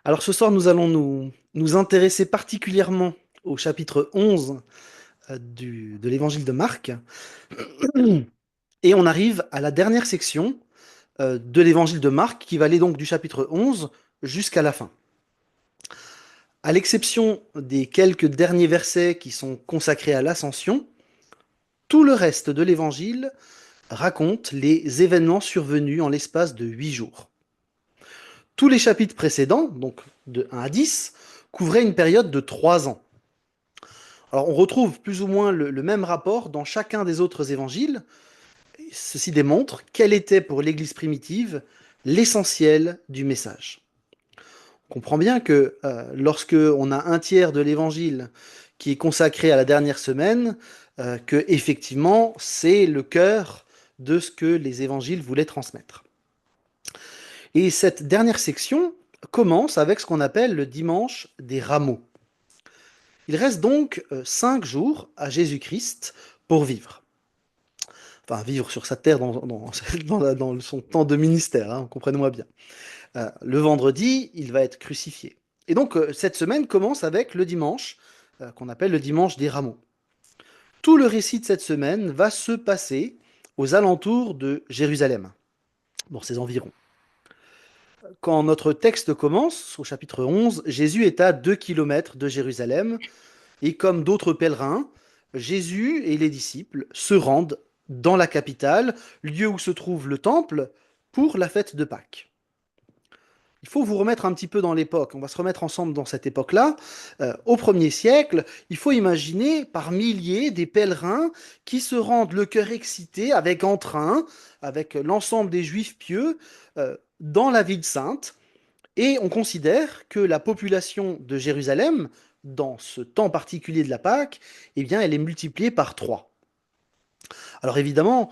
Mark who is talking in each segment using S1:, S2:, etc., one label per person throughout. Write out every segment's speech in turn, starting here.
S1: Alors ce soir, nous allons nous intéresser particulièrement au chapitre 11 de l'évangile de Marc. Et on arrive à la dernière section de l'évangile de Marc qui va aller donc du chapitre 11 jusqu'à la fin. À l'exception des quelques derniers versets qui sont consacrés à l'ascension, tout le reste de l'évangile raconte les événements survenus en l'espace de 8 jours. Tous les chapitres précédents, donc de 1 à 10, couvraient une période de 3 ans. Alors on retrouve plus ou moins le même rapport dans chacun des autres évangiles. Ceci démontre quel était pour l'Église primitive l'essentiel du message. On comprend bien que lorsque on a un tiers de l'évangile qui est consacré à la dernière semaine, que effectivement c'est le cœur de ce que les évangiles voulaient transmettre. Et cette dernière section commence avec ce qu'on appelle le dimanche des rameaux. Il reste donc 5 jours à Jésus-Christ pour vivre. Enfin, vivre sur sa terre dans son temps de ministère, hein, comprenez-moi bien. Le vendredi, il va être crucifié. Et donc, cette semaine commence avec le dimanche, qu'on appelle le dimanche des rameaux. Tout le récit de cette semaine va se passer aux alentours de Jérusalem, dans ses environs. Quand notre texte commence, au chapitre 11, Jésus est à 2 kilomètres de Jérusalem, et comme d'autres pèlerins, Jésus et les disciples se rendent dans la capitale, lieu où se trouve le temple, pour la fête de Pâques. Il faut vous remettre un petit peu dans l'époque. On va se remettre ensemble dans cette époque-là. Au 1er siècle, il faut imaginer par milliers des pèlerins qui se rendent le cœur excité, avec entrain, avec l'ensemble des juifs pieux, dans la ville sainte. Et on considère que la population de Jérusalem, dans ce temps particulier de la Pâque, eh bien, elle est multipliée par 3. Alors évidemment,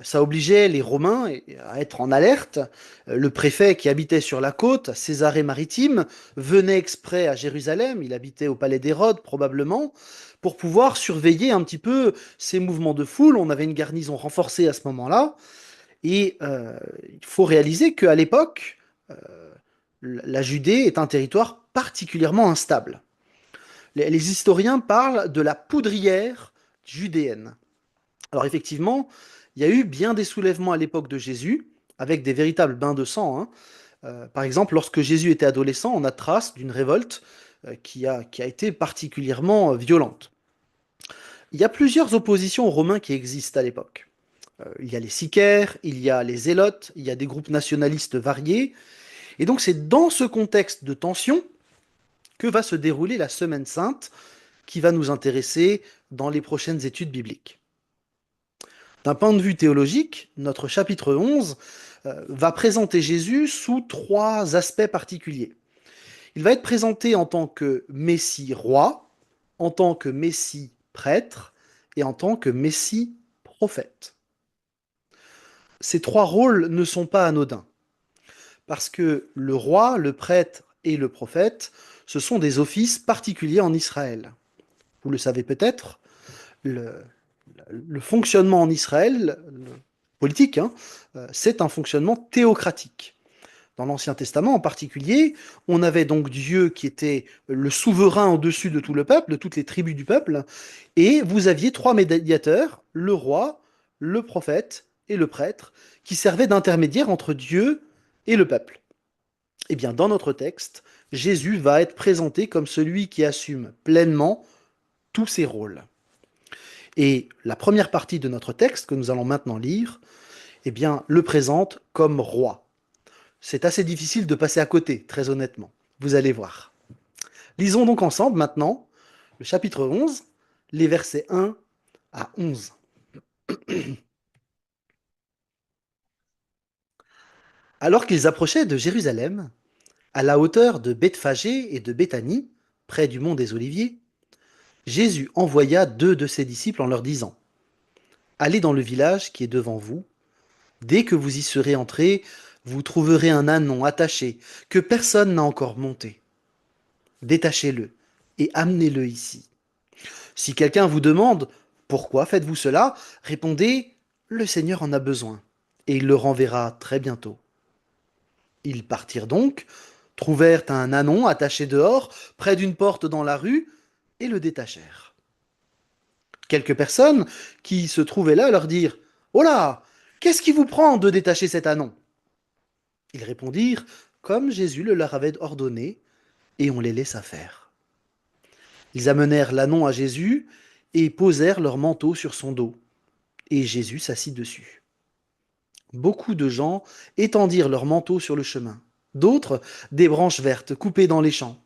S1: ça obligeait les Romains à être en alerte. Le préfet qui habitait sur la côte, Césarée-Maritime, venait exprès à Jérusalem, il habitait au palais d'Hérode probablement, pour pouvoir surveiller un petit peu ces mouvements de foule. On avait une garnison renforcée à ce moment-là, et il faut réaliser qu'à l'époque, la Judée est un territoire particulièrement instable. Les historiens parlent de la poudrière judéenne. Alors effectivement, il y a eu bien des soulèvements à l'époque de Jésus, avec des véritables bains de sang, hein. Par exemple, lorsque Jésus était adolescent, on a trace d'une révolte qui a été particulièrement violente. Il y a plusieurs oppositions aux Romains qui existent à l'époque. Il y a les sicaires, il y a les zélotes, il y a des groupes nationalistes variés. Et donc c'est dans ce contexte de tension que va se dérouler la Semaine Sainte, qui va nous intéresser dans les prochaines études bibliques. D'un point de vue théologique, notre chapitre 11 va présenter Jésus sous 3 aspects particuliers. Il va être présenté en tant que Messie roi, en tant que Messie prêtre et en tant que Messie prophète. Ces 3 rôles ne sont pas anodins, parce que le roi, le prêtre et le prophète, ce sont des offices particuliers en Israël. Vous le savez peut-être, le, le fonctionnement en Israël, politique, hein, c'est un fonctionnement théocratique. Dans l'Ancien Testament en particulier, on avait donc Dieu qui était le souverain au-dessus de tout le peuple, de toutes les tribus du peuple, et vous aviez 3 médiateurs, le roi, le prophète et le prêtre, qui servaient d'intermédiaire entre Dieu et le peuple. Eh bien, dans notre texte, Jésus va être présenté comme celui qui assume pleinement tous ces rôles. Et la première partie de notre texte, que nous allons maintenant lire, eh bien, le présente comme roi. C'est assez difficile de passer à côté, très honnêtement. Vous allez voir. Lisons donc ensemble maintenant le chapitre 11, les versets 1 à 11. Alors qu'ils approchaient de Jérusalem, à la hauteur de Bethphagée et de Béthanie, près du mont des Oliviers, Jésus envoya 2 de ses disciples en leur disant: Allez dans le village qui est devant vous. Dès que vous y serez entrés, vous trouverez un ânon attaché que personne n'a encore monté. Détachez-le et amenez-le ici. Si quelqu'un vous demande: Pourquoi faites-vous cela? Répondez: Le Seigneur en a besoin, et il le renverra très bientôt. Ils partirent donc, trouvèrent un ânon attaché dehors, près d'une porte dans la rue, et le détachèrent. Quelques personnes qui se trouvaient là leur dirent: Oh là, qu'est-ce qui vous prend de détacher cet ânon? Ils répondirent comme Jésus le leur avait ordonné, et on les laissa faire. Ils amenèrent l'ânon à Jésus et posèrent leur manteau sur son dos, et Jésus s'assit dessus. Beaucoup de gens étendirent leurs manteaux sur le chemin, d'autres des branches vertes coupées dans les champs.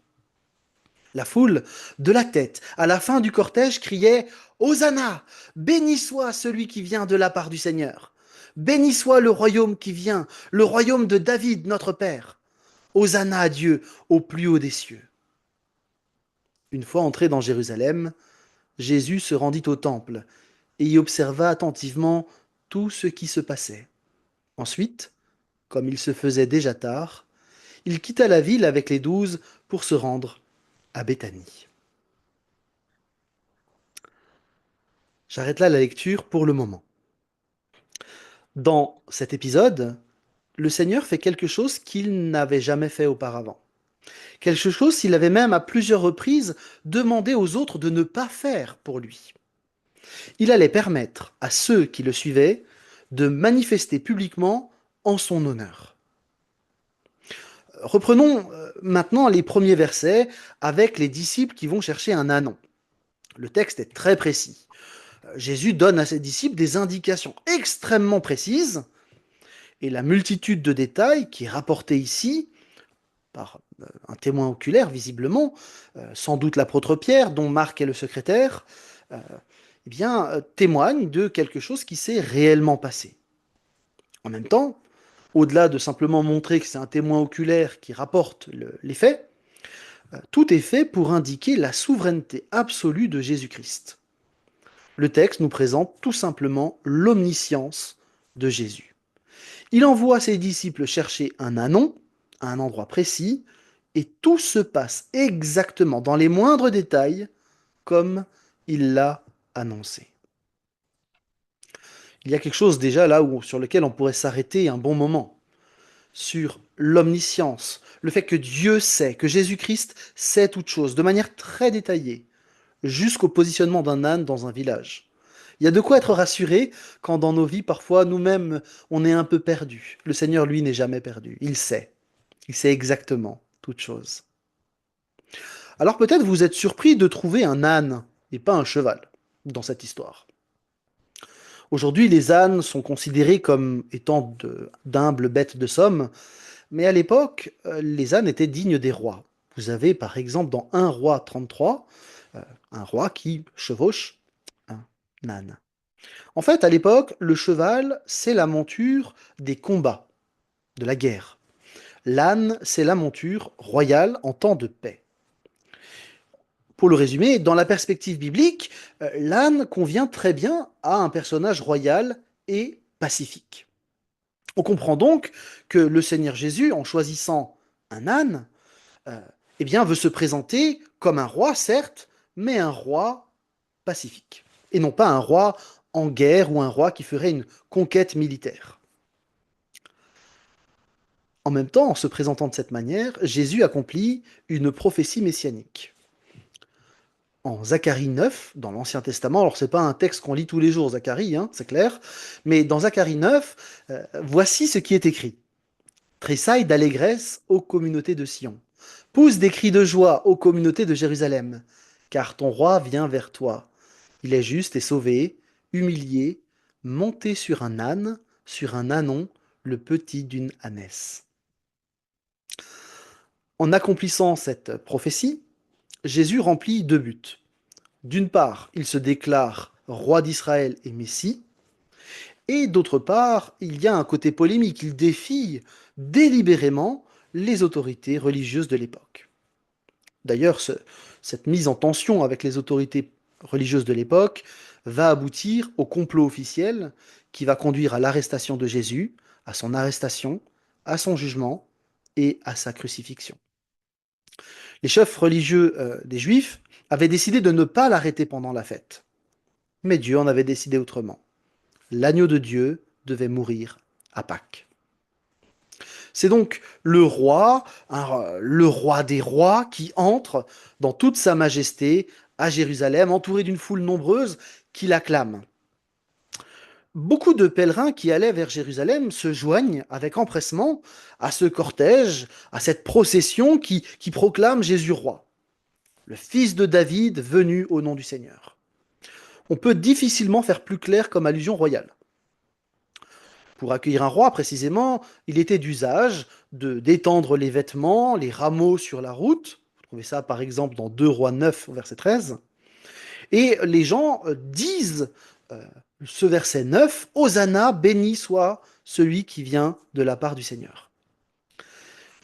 S1: La foule, de la tête à la fin du cortège, criait: Hosanna! Béni soit celui qui vient de la part du Seigneur! Béni soit le royaume qui vient, le royaume de David, notre Père! Hosanna à Dieu au plus haut des cieux! Une fois entré dans Jérusalem, Jésus se rendit au temple et y observa attentivement tout ce qui se passait. Ensuite, comme il se faisait déjà tard, il quitta la ville avec les 12 pour se rendre à Béthanie. J'arrête là la lecture pour le moment. Dans cet épisode, le Seigneur fait quelque chose qu'il n'avait jamais fait auparavant. Quelque chose qu'il avait même à plusieurs reprises demandé aux autres de ne pas faire pour lui. Il allait permettre à ceux qui le suivaient de manifester publiquement en son honneur. Reprenons maintenant les premiers versets avec les disciples qui vont chercher un ânon. Le texte est très précis. Jésus donne à ses disciples des indications extrêmement précises, et la multitude de détails qui est rapportée ici par un témoin oculaire visiblement, sans doute l'apôtre Pierre, dont Marc est le secrétaire, eh bien, témoigne de quelque chose qui s'est réellement passé. En même temps, au-delà de simplement montrer que c'est un témoin oculaire qui rapporte les faits, tout est fait pour indiquer la souveraineté absolue de Jésus-Christ. Le texte nous présente tout simplement l'omniscience de Jésus. Il envoie ses disciples chercher un ânon, à un endroit précis, et tout se passe exactement dans les moindres détails, comme il l'a annoncé. Il y a quelque chose déjà là sur lequel on pourrait s'arrêter un bon moment, sur l'omniscience, le fait que Dieu sait, que Jésus-Christ sait toute chose, de manière très détaillée, jusqu'au positionnement d'un âne dans un village. Il y a de quoi être rassuré quand dans nos vies, parfois, nous-mêmes, on est un peu perdu. Le Seigneur, lui, n'est jamais perdu. Il sait. Il sait exactement toute chose. Alors peut-être vous êtes surpris de trouver un âne et pas un cheval dans cette histoire. Aujourd'hui, les ânes sont considérés comme étant d'humbles bêtes de somme, mais à l'époque, les ânes étaient dignes des rois. Vous avez par exemple dans 1 Roi 33, un roi qui chevauche un âne. En fait, à l'époque, le cheval, c'est la monture des combats, de la guerre. L'âne, c'est la monture royale en temps de paix. Pour le résumer, dans la perspective biblique, l'âne convient très bien à un personnage royal et pacifique. On comprend donc que le Seigneur Jésus, en choisissant un âne, eh bien, veut se présenter comme un roi, certes, mais un roi pacifique. Et non pas un roi en guerre ou un roi qui ferait une conquête militaire. En même temps, en se présentant de cette manière, Jésus accomplit une prophétie messianique. En Zacharie 9, dans l'Ancien Testament, alors c'est pas un texte qu'on lit tous les jours, Zacharie, hein, c'est clair, mais dans Zacharie 9, voici ce qui est écrit. Tressaille d'allégresse aux communautés de Sion. Pousse des cris de joie aux communautés de Jérusalem, car ton roi vient vers toi. Il est juste et sauvé, humilié, monté sur un ânon, le petit d'une ânesse. En accomplissant cette prophétie, Jésus remplit 2 buts. D'une part, il se déclare roi d'Israël et Messie, et d'autre part, il y a un côté polémique, il défie délibérément les autorités religieuses de l'époque. D'ailleurs, cette mise en tension avec les autorités religieuses de l'époque va aboutir au complot officiel qui va conduire à l'arrestation de Jésus, à son arrestation, à son jugement et à sa crucifixion. Les chefs religieux des Juifs avaient décidé de ne pas l'arrêter pendant la fête. Mais Dieu en avait décidé autrement. L'agneau de Dieu devait mourir à Pâques. C'est donc le roi, le roi des rois, qui entre dans toute sa majesté à Jérusalem, entouré d'une foule nombreuse qui l'acclame. Beaucoup de pèlerins qui allaient vers Jérusalem se joignent avec empressement à ce cortège, à cette procession qui proclame Jésus roi, le fils de David venu au nom du Seigneur. On peut difficilement faire plus clair comme allusion royale. Pour accueillir un roi, précisément, il était d'usage de d'étendre les vêtements, les rameaux sur la route. Vous trouvez ça, par exemple, dans 2 Rois 9, verset 13. Et les gens disent euh, ce verset 9, Hosanna, béni soit celui qui vient de la part du Seigneur.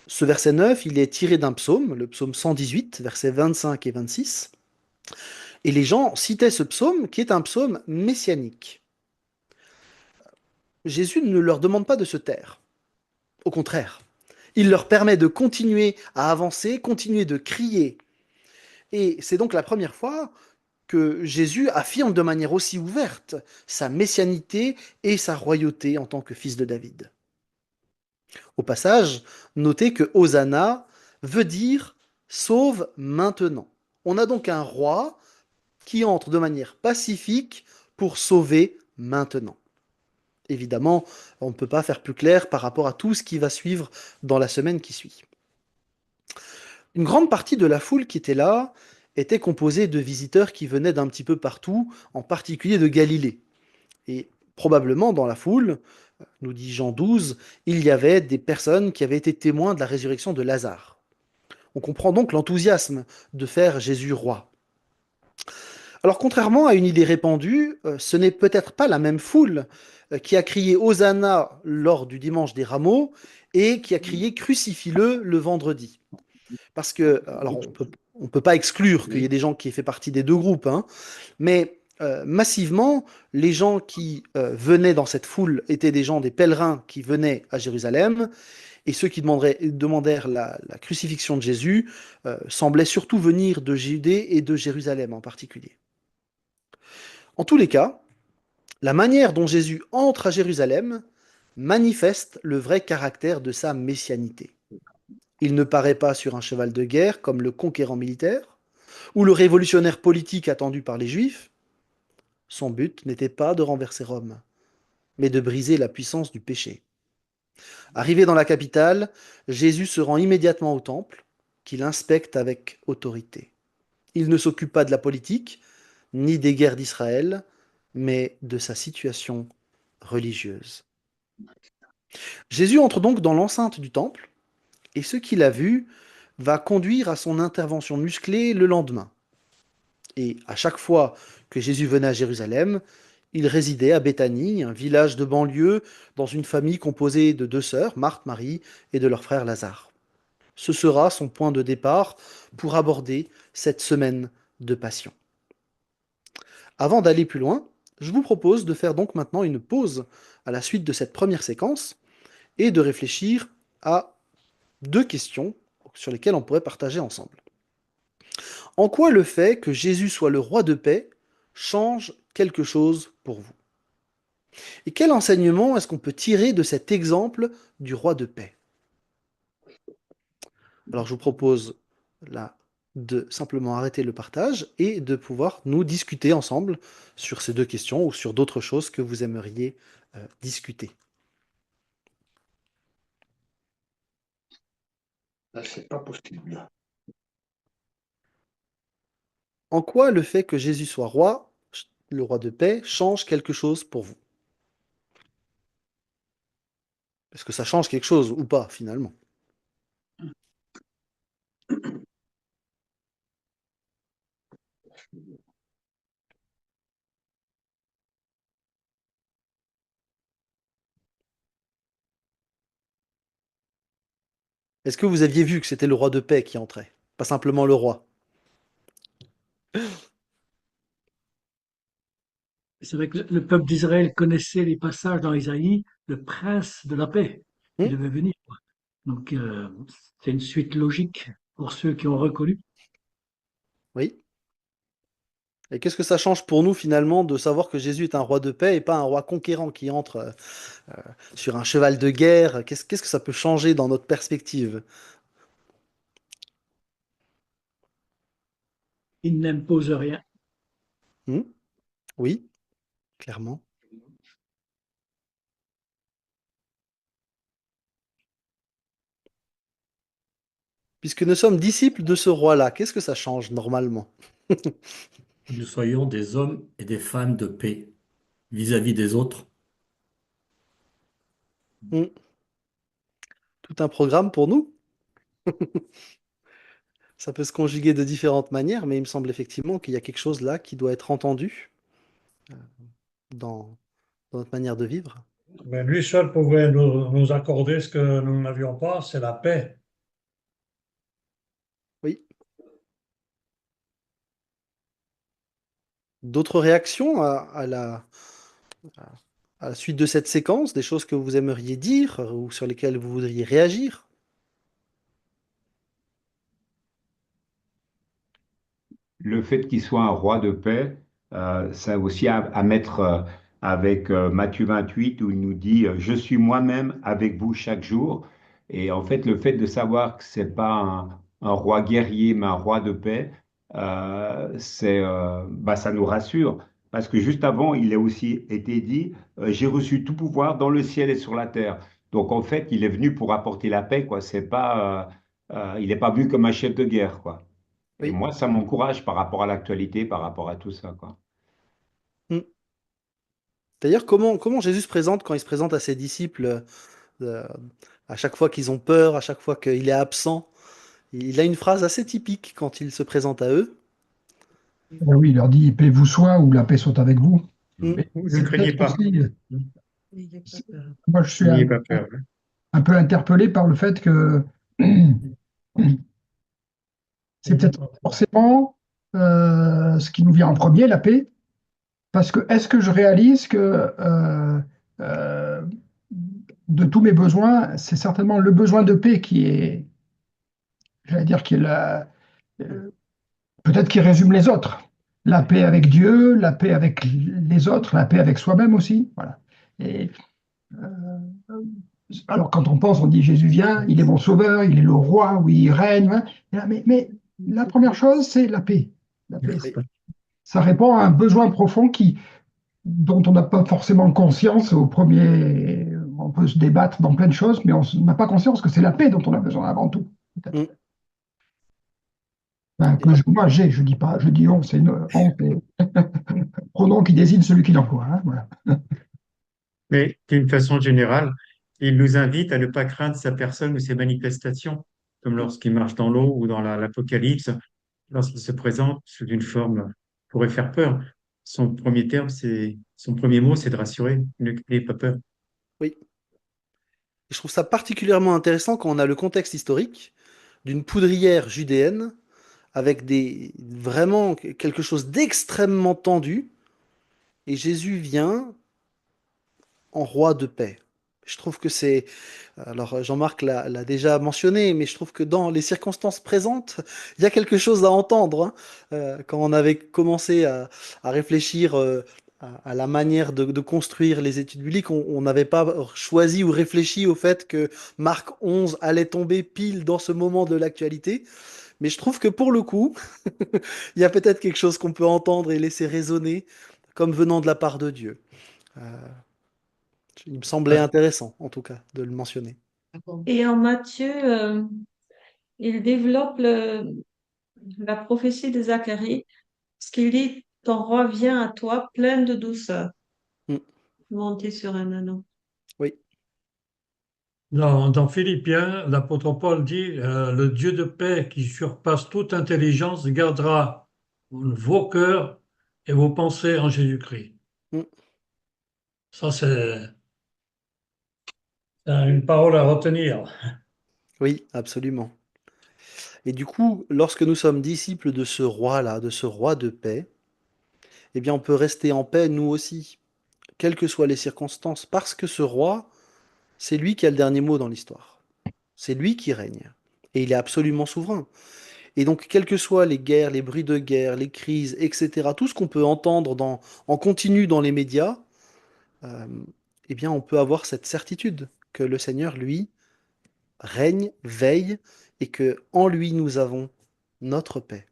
S1: Ce verset 9, il est tiré d'un psaume, le psaume 118, versets 25 et 26. Et les gens citaient ce psaume qui est un psaume messianique. Jésus ne leur demande pas de se taire. Au contraire, il leur permet de continuer à avancer, continuer de crier. Et c'est donc la première fois que Jésus affirme de manière aussi ouverte sa messianité et sa royauté en tant que fils de David. Au passage, notez que Hosanna veut dire sauve maintenant. On a donc un roi qui entre de manière pacifique pour sauver maintenant. Évidemment, on ne peut pas faire plus clair par rapport à tout ce qui va suivre dans la semaine qui suit. Une grande partie de la foule qui était là était composée de visiteurs qui venaient d'un petit peu partout, en particulier de Galilée. Et probablement dans la foule, nous dit Jean 12, il y avait des personnes qui avaient été témoins de la résurrection de Lazare. On comprend donc l'enthousiasme de faire Jésus roi. Alors contrairement à une idée répandue, ce n'est peut-être pas la même foule qui a crié Hosanna lors du dimanche des rameaux et qui a crié Crucifie-le le vendredi. Parce que, alors on peut pas exclure qu'il y ait des gens qui aient fait partie des deux groupes, hein, mais massivement, les gens qui venaient dans cette foule étaient des gens, des pèlerins qui venaient à Jérusalem, et ceux qui demandèrent la crucifixion de Jésus semblaient surtout venir de Judée et de Jérusalem en particulier. En tous les cas, la manière dont Jésus entre à Jérusalem manifeste le vrai caractère de sa messianité. Il ne paraît pas sur un cheval de guerre comme le conquérant militaire ou le révolutionnaire politique attendu par les Juifs. Son but n'était pas de renverser Rome, mais de briser la puissance du péché. Arrivé dans la capitale, Jésus se rend immédiatement au temple, qu'il inspecte avec autorité. Il ne s'occupe pas de la politique, ni des guerres d'Israël, mais de sa situation religieuse. Jésus entre donc dans l'enceinte du temple, et ce qu'il a vu va conduire à son intervention musclée le lendemain. Et à chaque fois que Jésus venait à Jérusalem, il résidait à Béthanie, un village de banlieue, dans une famille composée de deux sœurs, Marthe, Marie, et de leur frère Lazare. Ce sera son point de départ pour aborder cette semaine de passion. Avant d'aller plus loin, je vous propose de faire donc maintenant une pause à la suite de cette première séquence et de réfléchir à deux questions sur lesquelles on pourrait partager ensemble. En quoi le fait que Jésus soit le roi de paix change quelque chose pour vous? Et quel enseignement est-ce qu'on peut tirer de cet exemple du roi de paix? Alors je vous propose là de simplement arrêter le partage et de pouvoir nous discuter ensemble sur ces deux questions ou sur d'autres choses que vous aimeriez discuter.
S2: Là, c'est pas possible.
S1: En quoi le fait que Jésus soit roi, le roi de paix, change quelque chose pour vous? Est-ce que ça change quelque chose ou pas finalement? Est-ce que vous aviez vu que c'était le roi de paix qui entrait, pas simplement le roi?
S3: C'est vrai que le peuple d'Israël connaissait les passages dans Isaïe, le prince de la paix qui
S1: Hmm.
S3: devait venir. Donc, c'est une suite logique pour ceux qui ont reconnu.
S1: Oui. Et qu'est-ce que ça change pour nous finalement de savoir que Jésus est un roi de paix et pas un roi conquérant qui entre sur un cheval de guerre? Qu'est-ce que ça peut changer dans notre perspective?
S3: Il n'impose rien.
S1: Hmm. Oui, clairement. Puisque nous sommes disciples de ce roi-là, qu'est-ce que ça change normalement?
S4: Que nous soyons des hommes et des femmes de paix vis-à-vis des autres.
S1: Hmm. Tout un programme pour nous. Ça peut se conjuguer de différentes manières, mais il me semble effectivement qu'il y a quelque chose là qui doit être entendu dans, dans notre manière de vivre.
S5: Mais lui seul pouvait nous accorder ce que nous n'avions pas, c'est la paix.
S1: Oui. D'autres réactions à la suite de cette séquence, des choses que vous aimeriez dire ou sur lesquelles vous voudriez réagir?
S6: Le fait qu'il soit un roi de paix, ça a aussi à mettre avec Matthieu 28 où il nous dit Je suis moi-même avec vous chaque jour. Et en fait, le fait de savoir que c'est pas un roi guerrier, mais un roi de paix, ça nous rassure. Parce que juste avant, il a aussi été dit J'ai reçu tout pouvoir dans le ciel et sur la terre. Donc en fait, il est venu pour apporter la paix, quoi. C'est pas, il n'est pas vu comme un chef de guerre, quoi. Et
S1: Oui.
S6: moi, ça m'encourage par rapport à l'actualité, par rapport à tout ça, quoi.
S1: Hmm. D'ailleurs, comment Jésus se présente quand il se présente à ses disciples euh, à chaque fois qu'ils ont peur, à chaque fois qu'il est absent? Il a une phrase assez typique quand il se présente à eux.
S7: Oui, il leur dit paix vous soit ou la paix soit avec vous.
S1: Hmm.
S7: Mais
S4: Ne craignez
S7: peut-être
S4: pas.
S7: aussi, moi je suis
S4: N'ayez pas peur.
S7: un peu interpellé par le fait que c'est peut-être pas forcément ce qui nous vient en premier, la paix, parce que est-ce que je réalise que euh, de tous mes besoins, c'est certainement le besoin de paix qui est, j'allais dire, qui est euh, peut-être qui résume les autres. La paix avec Dieu, la paix avec les autres, la paix avec soi-même aussi. Voilà. Et alors, quand on pense, on dit Jésus vient, il est mon sauveur, il est le roi, oui, il règne. Hein. Mais la première chose, c'est la paix. La paix,
S1: Oui.
S7: ça répond à un besoin profond dont on n'a pas forcément conscience au premier. On peut se débattre dans plein de choses, mais on n'a pas conscience que c'est la paix dont on a besoin avant tout.
S1: Hmm.
S7: Enfin,
S1: Et-
S7: moi j'ai, je dis pas, je dis on, c'est une on, c'est pronom qui désigne celui qui l'emploie. Hein, voilà.
S8: Mais d'une façon générale, il nous invite à ne pas craindre sa personne ou ses manifestations, comme
S1: hmm.
S8: lorsqu'il marche dans l'eau ou dans l'Apocalypse, lorsqu'il se présente sous une forme qui pourrait faire peur. Son premier mot, c'est de rassurer, n'ayez pas peur.
S1: Oui. Et je trouve ça particulièrement intéressant quand on a le contexte historique d'une poudrière judéenne avec vraiment quelque chose d'extrêmement tendu, et Jésus vient en roi de paix. Je trouve que c'est, alors Jean-Marc l'a déjà mentionné, mais je trouve que dans les circonstances présentes, il y a quelque chose à entendre, hein. Quand on avait commencé à réfléchir à la manière de construire les études bibliques, on n'avait pas choisi ou réfléchi au fait que Marc 11 allait tomber pile dans ce moment de l'actualité. Mais je trouve que pour le coup, il y a peut-être quelque chose qu'on peut entendre et laisser résonner comme venant de la part de Dieu. Euh, il me semblait intéressant, en tout cas, de le mentionner.
S9: Et en Matthieu, il développe la prophétie de Zacharie, ce qu'il dit, ton roi vient à toi plein de douceur,
S1: Mm.
S9: monté sur un anneau.
S1: Oui,
S5: Dans Philippiens, l'apôtre Paul dit le Dieu de paix qui surpasse toute intelligence gardera vos cœurs et vos pensées en Jésus-Christ.
S1: Mm.
S5: Ça, c'est une parole à retenir.
S1: Oui, absolument. Et du coup, lorsque nous sommes disciples de ce roi-là, de ce roi de paix, eh bien, on peut rester en paix, nous aussi, quelles que soient les circonstances, parce que ce roi, c'est lui qui a le dernier mot dans l'histoire. C'est lui qui règne. Et il est absolument souverain. Et donc, quelles que soient les guerres, les bruits de guerre, les crises, etc., tout ce qu'on peut entendre en continu dans les médias, euh, eh bien, on peut avoir cette certitude que le Seigneur, lui, règne, veille, et que en lui, nous avons notre paix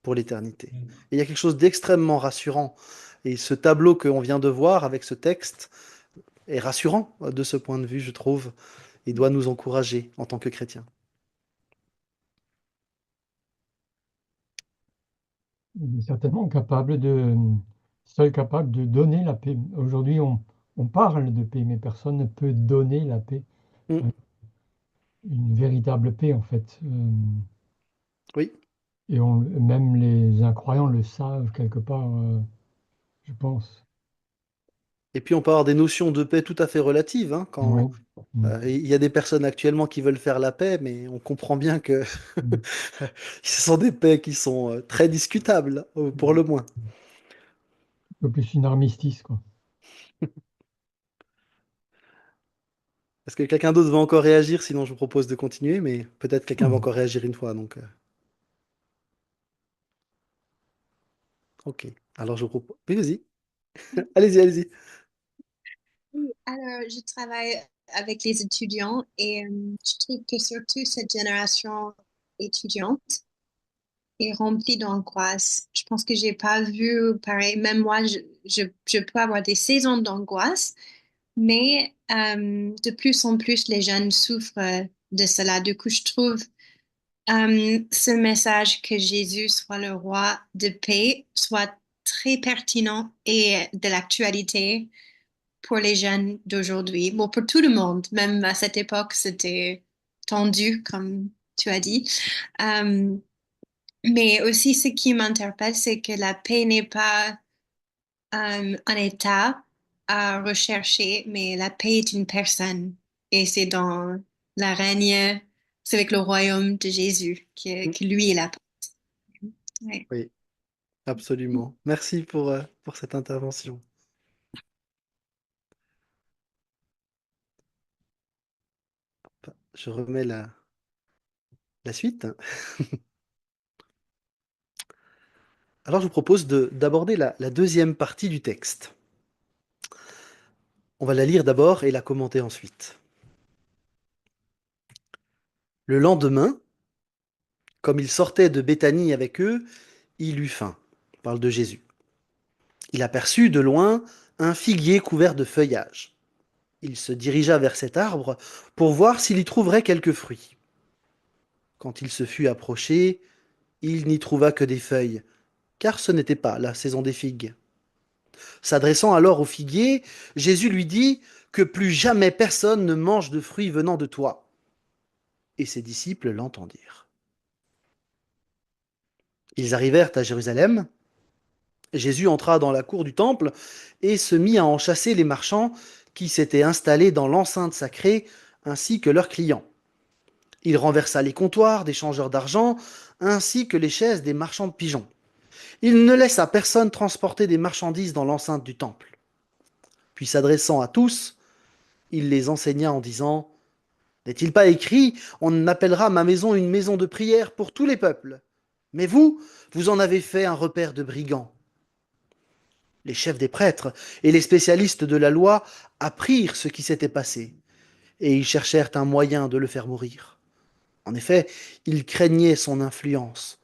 S1: pour l'éternité. Et il y a quelque chose d'extrêmement rassurant. Et ce tableau qu'on vient de voir avec ce texte est rassurant de ce point de vue, je trouve, et doit nous encourager en tant que chrétiens.
S10: Il est certainement seul capable de donner la paix. Aujourd'hui, on parle de paix, mais personne ne peut donner la paix,
S1: Mm.
S10: une véritable paix en fait.
S1: Oui.
S10: Et même les incroyants le savent quelque part, je pense.
S1: Et puis on peut avoir des notions de paix tout à fait relatives, hein,
S10: Oui.
S1: quand il y a des personnes actuellement qui veulent faire la paix, mais on comprend bien que
S10: Mm.
S1: ce sont des paix qui sont très discutables, pour le moins.
S10: Un peu plus une armistice, quoi.
S1: Est-ce que quelqu'un d'autre va encore réagir? Sinon, je vous propose de continuer, mais peut-être quelqu'un va
S10: Mm.
S1: encore réagir une fois. Donc, ok. Alors, je vous propose. Oui, vas-y. Allez-y, allez-y.
S11: Oui, alors, je travaille avec les étudiants et je trouve que surtout cette génération étudiante est remplie d'angoisse. Je pense que j'ai pas vu pareil. Même moi, je peux avoir des saisons d'angoisse, mais de plus en plus, les jeunes souffrent de cela. Du coup, je trouve ce message que Jésus soit le roi de paix soit très pertinent et de l'actualité pour les jeunes d'aujourd'hui. Bon, pour tout le monde, même à cette époque, c'était tendu, comme tu as dit. Euh, mais aussi, ce qui m'interpelle, c'est que la paix n'est pas un état à rechercher, mais la paix est une personne. Et c'est dans la règne, c'est avec le royaume de Jésus
S1: Mm.
S11: que lui est la paix. Ouais.
S1: Oui, absolument. Merci pour cette intervention. Je remets la suite. Alors, je vous propose d'aborder la deuxième partie du texte. On va la lire d'abord et la commenter ensuite. Le lendemain, comme il sortait de Béthanie avec eux, il eut faim. On parle de Jésus. Il aperçut de loin un figuier couvert de feuillage. Il se dirigea vers cet arbre pour voir s'il y trouverait quelques fruits. Quand il se fut approché, il n'y trouva que des feuilles, car ce n'était pas la saison des figues. S'adressant alors au figuier, Jésus lui dit que plus jamais personne ne mange de fruits venant de toi. Et ses disciples l'entendirent. Ils arrivèrent à Jérusalem. Jésus entra dans la cour du temple et se mit à en chasser les marchands qui s'étaient installés dans l'enceinte sacrée, ainsi que leurs clients. Il renversa les comptoirs des changeurs d'argent, ainsi que les chaises des marchands de pigeons. Il ne laissa personne transporter des marchandises dans l'enceinte du temple. Puis s'adressant à tous, il les enseigna en disant: N'est-il pas écrit, on appellera ma maison une maison de prière pour tous les peuples? Mais vous, vous en avez fait un repère de brigands. Les chefs des prêtres et les spécialistes de la loi apprirent ce qui s'était passé, et ils cherchèrent un moyen de le faire mourir. En effet, ils craignaient son influence,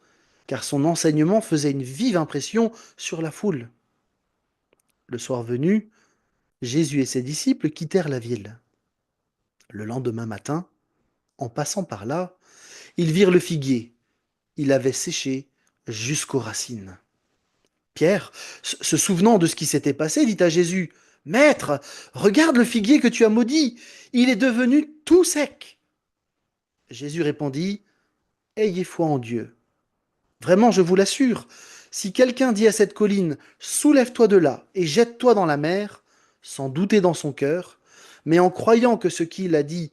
S1: car son enseignement faisait une vive impression sur la foule. Le soir venu, Jésus et ses disciples quittèrent la ville. Le lendemain matin, en passant par là, ils virent le figuier. Il avait séché jusqu'aux racines. Pierre, se souvenant de ce qui s'était passé, dit à Jésus: Maître, regarde le figuier que tu as maudit, il est devenu tout sec. Jésus répondit: Ayez foi en Dieu. Vraiment, je vous l'assure, si quelqu'un dit à cette colline: Soulève-toi de là et jette-toi dans la mer, sans douter dans son cœur, mais en croyant que ce qu'il a dit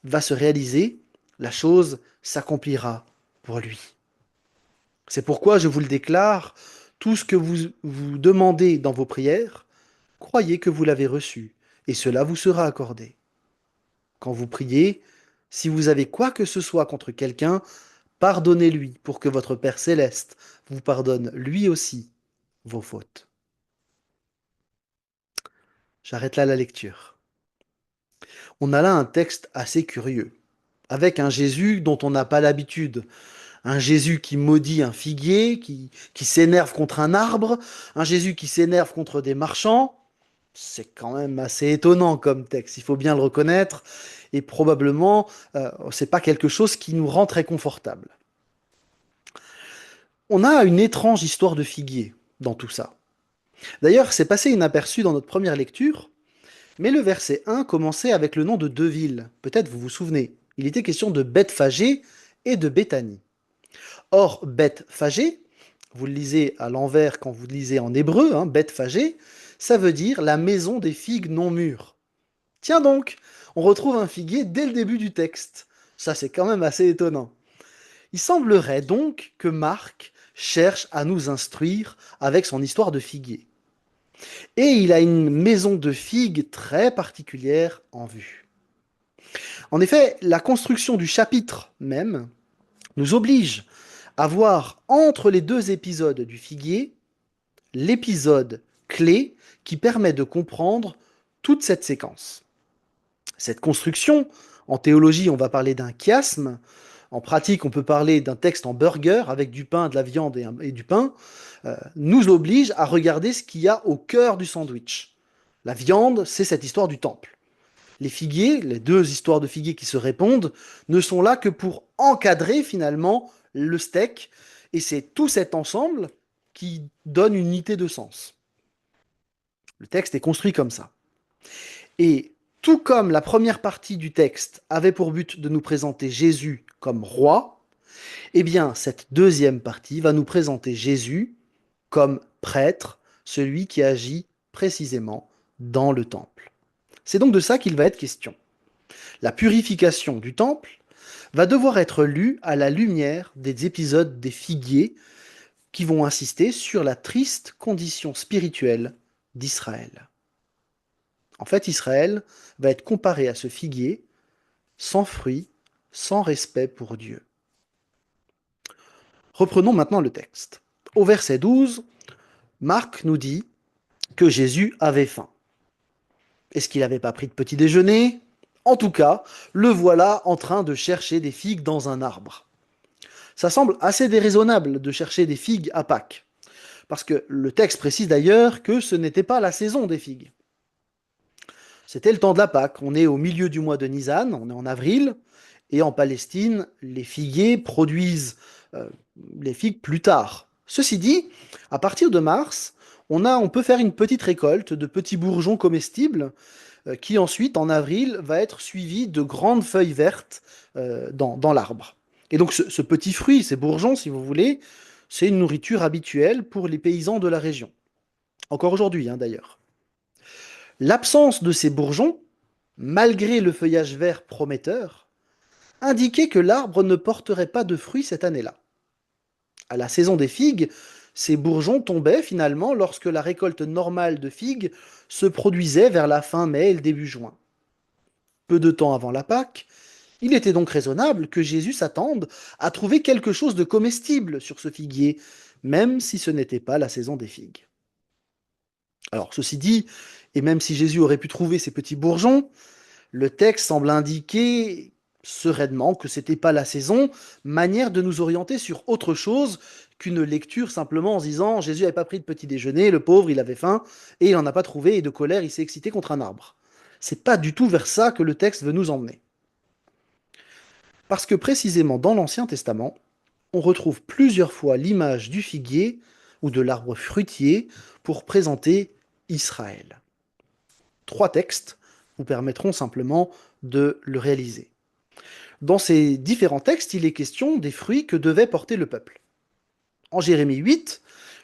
S1: va se réaliser, la chose s'accomplira pour lui. C'est pourquoi je vous le déclare, tout ce que vous demandez dans vos prières, croyez que vous l'avez reçu, et cela vous sera accordé. Quand vous priez, si vous avez quoi que ce soit contre quelqu'un, Pardonnez-lui pour que votre Père céleste vous pardonne lui aussi vos fautes. J'arrête là la lecture. On a là un texte assez curieux, avec un Jésus dont on n'a pas l'habitude. Un Jésus qui maudit un figuier, qui s'énerve contre un arbre, un Jésus qui s'énerve contre des marchands. C'est quand même assez étonnant comme texte, il faut bien le reconnaître, et probablement, c'est pas quelque chose qui nous rend très confortable. On a une étrange histoire de figuier dans tout ça. D'ailleurs, c'est passé inaperçu dans notre première lecture, mais le verset 1 commençait avec le nom de deux villes. Peut-être vous vous souvenez. Il était question de Bethphagée et de Béthanie. Or, Bethphagée, vous le lisez à l'envers quand vous le lisez en hébreu, Bethphagée, ça veut dire la maison des figues non mûres. Tiens donc, on retrouve un figuier dès le début du texte. Ça, c'est quand même assez étonnant. Il semblerait donc que Marc cherche à nous instruire avec son histoire de figuier. Et il a une maison de figues très particulière en vue. En effet, la construction du chapitre même nous oblige à voir entre les deux épisodes du figuier l'épisode clé qui permet de comprendre toute cette séquence. Cette construction, en théologie, on va parler d'un chiasme. En pratique, on peut parler d'un texte en burger avec du pain, de la viande et du pain, nous oblige à regarder ce qu'il y a au cœur du sandwich. La viande, c'est cette histoire du temple. Les figuiers, les deux histoires de figuier qui se répondent, ne sont là que pour encadrer finalement le steak, et c'est tout cet ensemble qui donne une unité de sens. Le texte est construit comme ça. Et tout comme la première partie du texte avait pour but de nous présenter Jésus comme roi, eh bien cette deuxième partie va nous présenter Jésus comme prêtre, celui qui agit précisément dans le temple. C'est donc de ça qu'il va être question. La purification du temple va devoir être lue à la lumière des épisodes des figuiers qui vont insister sur la triste condition spirituelle d'Israël. En fait, Israël va être comparé à ce figuier, sans fruit, sans respect pour Dieu. Reprenons maintenant le texte. Au verset 12, Marc nous dit que Jésus avait faim. Est-ce qu'il n'avait pas pris de petit déjeuner? En tout cas, le voilà en train de chercher des figues dans un arbre. Ça semble assez déraisonnable de chercher des figues à Pâques, parce que le texte précise d'ailleurs que ce n'était pas la saison des figues. C'était le temps de la Pâque, on est au milieu du mois de Nisan, on est en avril, et en Palestine, les figuiers produisent les figues plus tard. Ceci dit, à partir de mars, on peut faire une petite récolte de petits bourgeons comestibles qui ensuite, en avril, va être suivi de grandes feuilles vertes dans l'arbre. Et donc ce petit fruit, ces bourgeons, si vous voulez, c'est une nourriture habituelle pour les paysans de la région. Encore aujourd'hui, d'ailleurs. L'absence de ces bourgeons, malgré le feuillage vert prometteur, indiquait que l'arbre ne porterait pas de fruits cette année-là. À la saison des figues, ces bourgeons tombaient finalement lorsque la récolte normale de figues se produisait vers la fin mai et le début juin. Peu de temps avant la Pâque, il était donc raisonnable que Jésus s'attende à trouver quelque chose de comestible sur ce figuier, même si ce n'était pas la saison des figues. Alors, ceci dit, et même si Jésus aurait pu trouver ces petits bourgeons, le texte semble indiquer sereinement que ce n'était pas la saison, manière de nous orienter sur autre chose qu'une lecture simplement en se disant Jésus n'avait pas pris de petit déjeuner, le pauvre, il avait faim, et il n'en a pas trouvé, et de colère, il s'est excité contre un arbre. C'est pas du tout vers ça que le texte veut nous emmener. Parce que précisément dans l'Ancien Testament, on retrouve plusieurs fois l'image du figuier ou de l'arbre fruitier pour présenter Israël. 3 textes vous permettront simplement de le réaliser. Dans ces différents textes, il est question des fruits que devait porter le peuple. En Jérémie 8,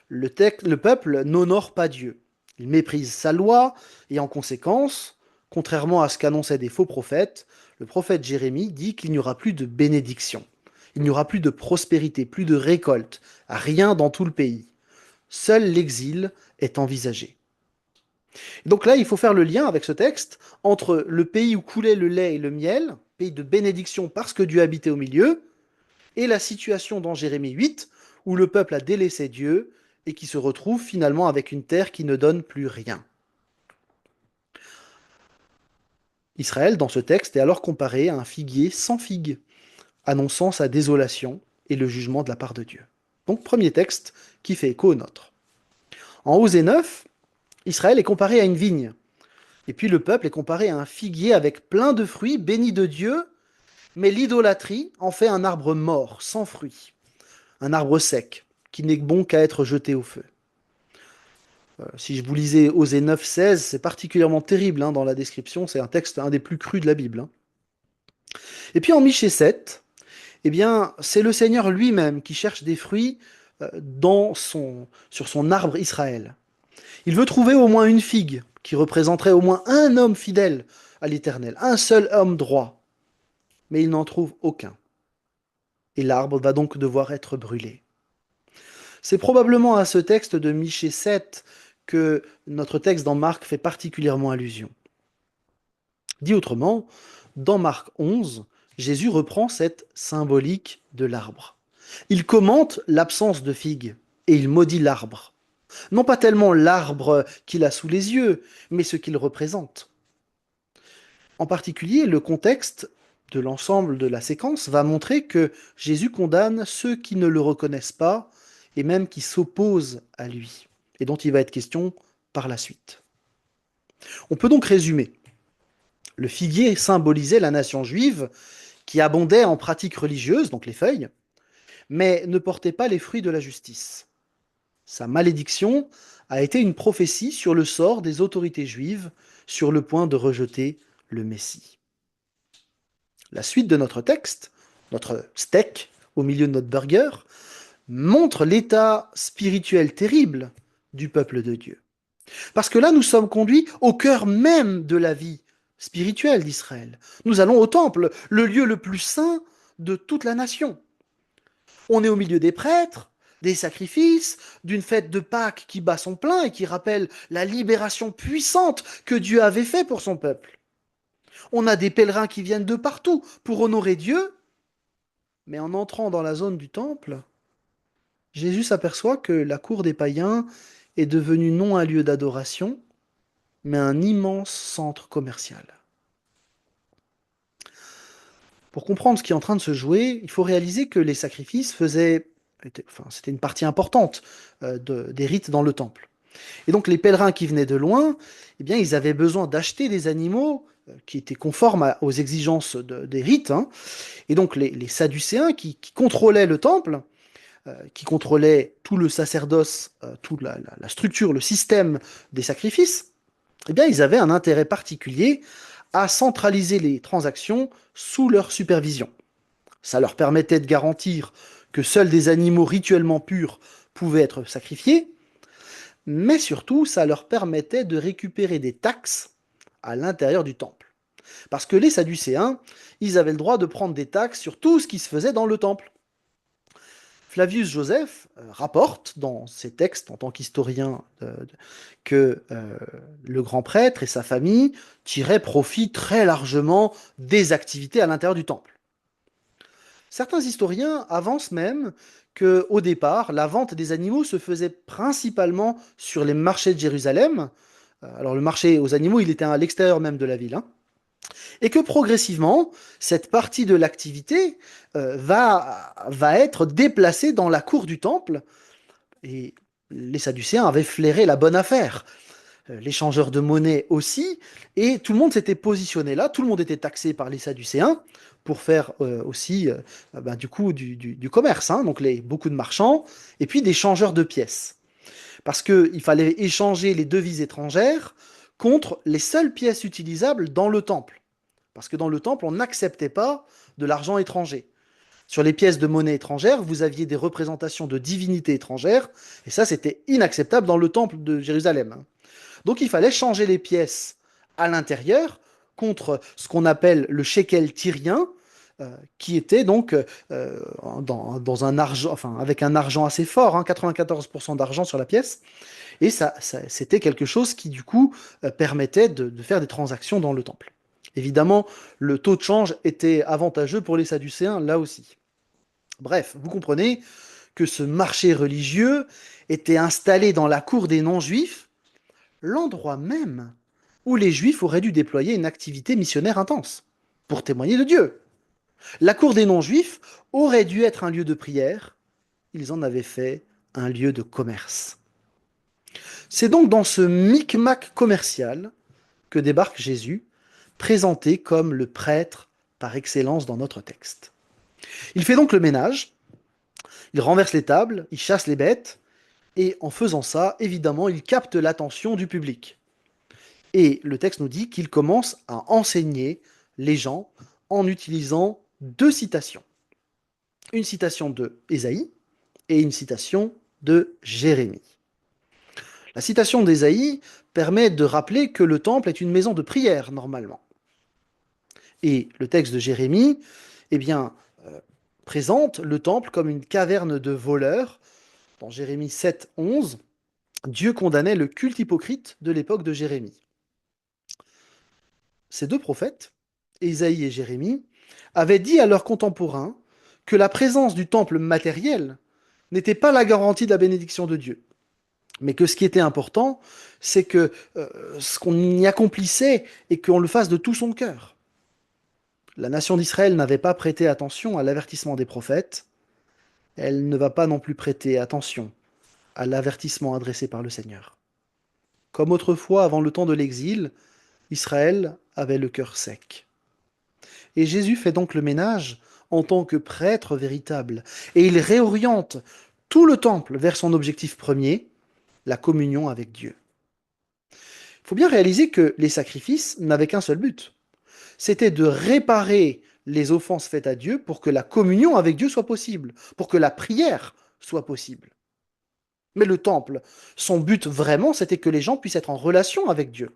S1: le peuple n'honore pas Dieu. Il méprise sa loi et en conséquence, contrairement à ce qu'annonçaient des faux prophètes, le prophète Jérémie dit qu'il n'y aura plus de bénédiction, il n'y aura plus de prospérité, plus de récolte, rien dans tout le pays. Seul l'exil est envisagé. Et donc là, il faut faire le lien avec ce texte entre le pays où coulait le lait et le miel, pays de bénédiction parce que Dieu habitait au milieu, et la situation dans Jérémie 8, où le peuple a délaissé Dieu et qui se retrouve finalement avec une terre qui ne donne plus rien. Israël, dans ce texte, est alors comparé à un figuier sans figues, annonçant sa désolation et le jugement de la part de Dieu. Donc, premier texte qui fait écho au nôtre. En Osée 9, Israël est comparé à une vigne. Et puis le peuple est comparé à un figuier avec plein de fruits, béni de Dieu, mais l'idolâtrie en fait un arbre mort, sans fruits, un arbre sec, qui n'est bon qu'à être jeté au feu. Si je vous lisais Osée 9, 16, c'est particulièrement terrible dans la description, c'est un texte un des plus crus de la Bible. Et puis en Michée 7, eh bien, c'est le Seigneur lui-même qui cherche des fruits sur son arbre Israël. Il veut trouver au moins une figue qui représenterait au moins un homme fidèle à l'Éternel, un seul homme droit. Mais il n'en trouve aucun. Et l'arbre va donc devoir être brûlé. C'est probablement à ce texte de Michée 7 que notre texte dans Marc fait particulièrement allusion. Dit autrement, dans Marc 11, Jésus reprend cette symbolique de l'arbre. Il commente l'absence de figues et il maudit l'arbre. Non pas tellement l'arbre qu'il a sous les yeux, mais ce qu'il représente. En particulier, le contexte de l'ensemble de la séquence va montrer que Jésus condamne ceux qui ne le reconnaissent pas et même qui s'opposent à lui, et dont il va être question par la suite. On peut donc résumer. Le figuier symbolisait la nation juive qui abondait en pratiques religieuses, donc les feuilles, mais ne portait pas les fruits de la justice. Sa malédiction a été une prophétie sur le sort des autorités juives sur le point de rejeter le Messie. La suite de notre texte, notre steak au milieu de notre burger, montre l'état spirituel terrible du peuple de Dieu. Parce que là, nous sommes conduits au cœur même de la vie spirituelle d'Israël. Nous allons au temple, le lieu le plus saint de toute la nation. On est au milieu des prêtres, des sacrifices, d'une fête de Pâques qui bat son plein et qui rappelle la libération puissante que Dieu avait faite pour son peuple. On a des pèlerins qui viennent de partout pour honorer Dieu, mais en entrant dans la zone du temple, Jésus s'aperçoit que la cour des païens est devenue non un lieu d'adoration, mais un immense centre commercial. Pour comprendre ce qui est en train de se jouer, il faut réaliser que les sacrifices c'était une partie importante des rites dans le temple. Et donc les pèlerins qui venaient de loin, eh bien, ils avaient besoin d'acheter des animaux qui étaient conformes aux exigences des rites. Et donc les Sadducéens qui contrôlaient le temple, qui contrôlaient tout le sacerdoce, toute la structure, le système des sacrifices, eh bien, ils avaient un intérêt particulier à centraliser les transactions sous leur supervision. Ça leur permettait de garantir que seuls des animaux rituellement purs pouvaient être sacrifiés, mais surtout, ça leur permettait de récupérer des taxes à l'intérieur du temple. Parce que les Sadducéens, ils avaient le droit de prendre des taxes sur tout ce qui se faisait dans le temple. Flavius Joseph rapporte dans ses textes en tant qu'historien que le grand prêtre et sa famille tiraient profit très largement des activités à l'intérieur du temple. Certains historiens avancent même qu'au départ, la vente des animaux se faisait principalement sur les marchés de Jérusalem. Alors le marché aux animaux, il était à l'extérieur même de la ville. Et que progressivement, cette partie de l'activité va être déplacée dans la cour du temple. Et les Sadducéens avaient flairé la bonne affaire. Les changeurs de monnaie aussi. Et tout le monde s'était positionné là. Tout le monde était taxé par les Sadducéens pour faire aussi du commerce. Donc beaucoup de marchands et puis des changeurs de pièces. Parce qu'il fallait échanger les devises étrangères contre les seules pièces utilisables dans le temple. Parce que dans le temple, on n'acceptait pas de l'argent étranger. Sur les pièces de monnaie étrangère, vous aviez des représentations de divinités étrangères, et ça, c'était inacceptable dans le temple de Jérusalem. Donc il fallait changer les pièces à l'intérieur contre ce qu'on appelle le shekel tyrien, qui était donc dans un argent, avec un argent assez fort, 94% d'argent sur la pièce, et ça, c'était quelque chose qui, du coup, permettait de faire des transactions dans le temple. Évidemment, le taux de change était avantageux pour les Sadducéens, là aussi. Bref, vous comprenez que ce marché religieux était installé dans la cour des non-juifs, l'endroit même où les juifs auraient dû déployer une activité missionnaire intense pour témoigner de Dieu. La cour des non-juifs aurait dû être un lieu de prière, ils en avaient fait un lieu de commerce. C'est donc dans ce micmac commercial que débarque Jésus, présenté comme le prêtre par excellence dans notre texte. Il fait donc le ménage, il renverse les tables, il chasse les bêtes, et en faisant ça, évidemment, il capte l'attention du public. Et le texte nous dit qu'il commence à enseigner les gens en utilisant deux citations. Une citation de Ésaïe et une citation de Jérémie. La citation d'Ésaïe permet de rappeler que le temple est une maison de prière, normalement. Et le texte de Jérémie, eh bien, présente le temple comme une caverne de voleurs. Dans Jérémie 7, 11, Dieu condamnait le culte hypocrite de l'époque de Jérémie. Ces deux prophètes, Ésaïe et Jérémie, avaient dit à leurs contemporains que la présence du temple matériel n'était pas la garantie de la bénédiction de Dieu, mais que ce qui était important, c'est que ce qu'on y accomplissait et qu'on le fasse de tout son cœur. La nation d'Israël n'avait pas prêté attention à l'avertissement des prophètes, elle ne va pas non plus prêter attention à l'avertissement adressé par le Seigneur. Comme autrefois, avant le temps de l'exil, Israël avait le cœur sec. Et Jésus fait donc le ménage en tant que prêtre véritable, et il réoriente tout le temple vers son objectif premier, la communion avec Dieu. Il faut bien réaliser que les sacrifices n'avaient qu'un seul but, c'était de réparer les offenses faites à Dieu pour que la communion avec Dieu soit possible, pour que la prière soit possible. Mais le temple, son but vraiment, c'était que les gens puissent être en relation avec Dieu.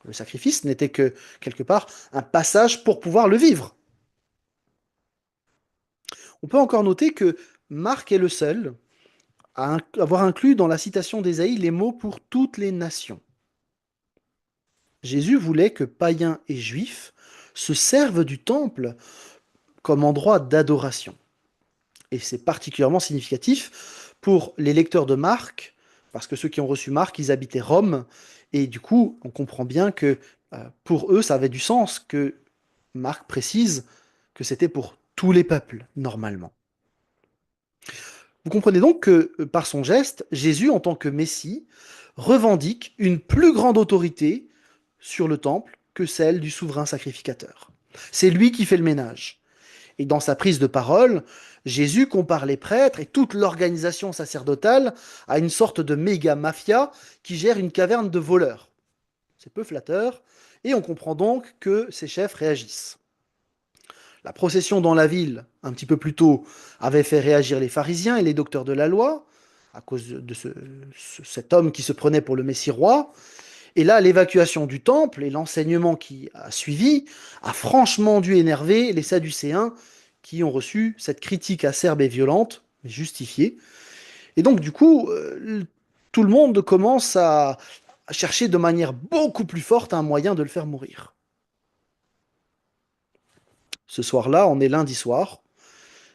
S1: Le sacrifice n'était que, quelque part, un passage pour pouvoir le vivre. On peut encore noter que Marc est le seul à avoir inclus dans la citation d'Ésaïe les mots pour toutes les nations. Jésus voulait que païens et juifs se servent du temple comme endroit d'adoration. Et c'est particulièrement significatif pour les lecteurs de Marc, parce que ceux qui ont reçu Marc, ils habitaient Rome, et du coup, on comprend bien que pour eux, ça avait du sens que Marc précise que c'était pour tous les peuples, normalement. Vous comprenez donc que, par son geste, Jésus, en tant que Messie, revendique une plus grande autorité sur le temple que celle du souverain sacrificateur. C'est lui qui fait le ménage. Et dans sa prise de parole, Jésus compare les prêtres et toute l'organisation sacerdotale à une sorte de méga mafia qui gère une caverne de voleurs. C'est peu flatteur, et on comprend donc que ces chefs réagissent. La procession dans la ville, un petit peu plus tôt, avait fait réagir les pharisiens et les docteurs de la loi, à cause de cet homme qui se prenait pour le Messie roi. Et là, l'évacuation du temple et l'enseignement qui a suivi a franchement dû énerver les Sadducéens qui ont reçu cette critique acerbe et violente, mais justifiée. Et donc, du coup, tout le monde commence à chercher de manière beaucoup plus forte un moyen de le faire mourir. Ce soir-là, on est lundi soir.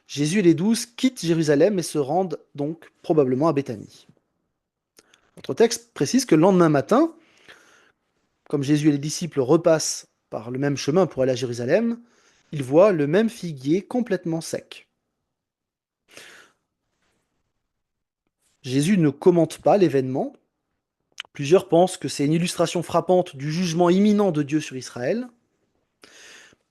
S1: Jésus et les 12 quittent Jérusalem et se rendent donc probablement à Béthanie. Notre texte précise que le lendemain matin, comme Jésus et les disciples repassent par le même chemin pour aller à Jérusalem, ils voient le même figuier complètement sec. Jésus ne commente pas l'événement. Plusieurs pensent que c'est une illustration frappante du jugement imminent de Dieu sur Israël.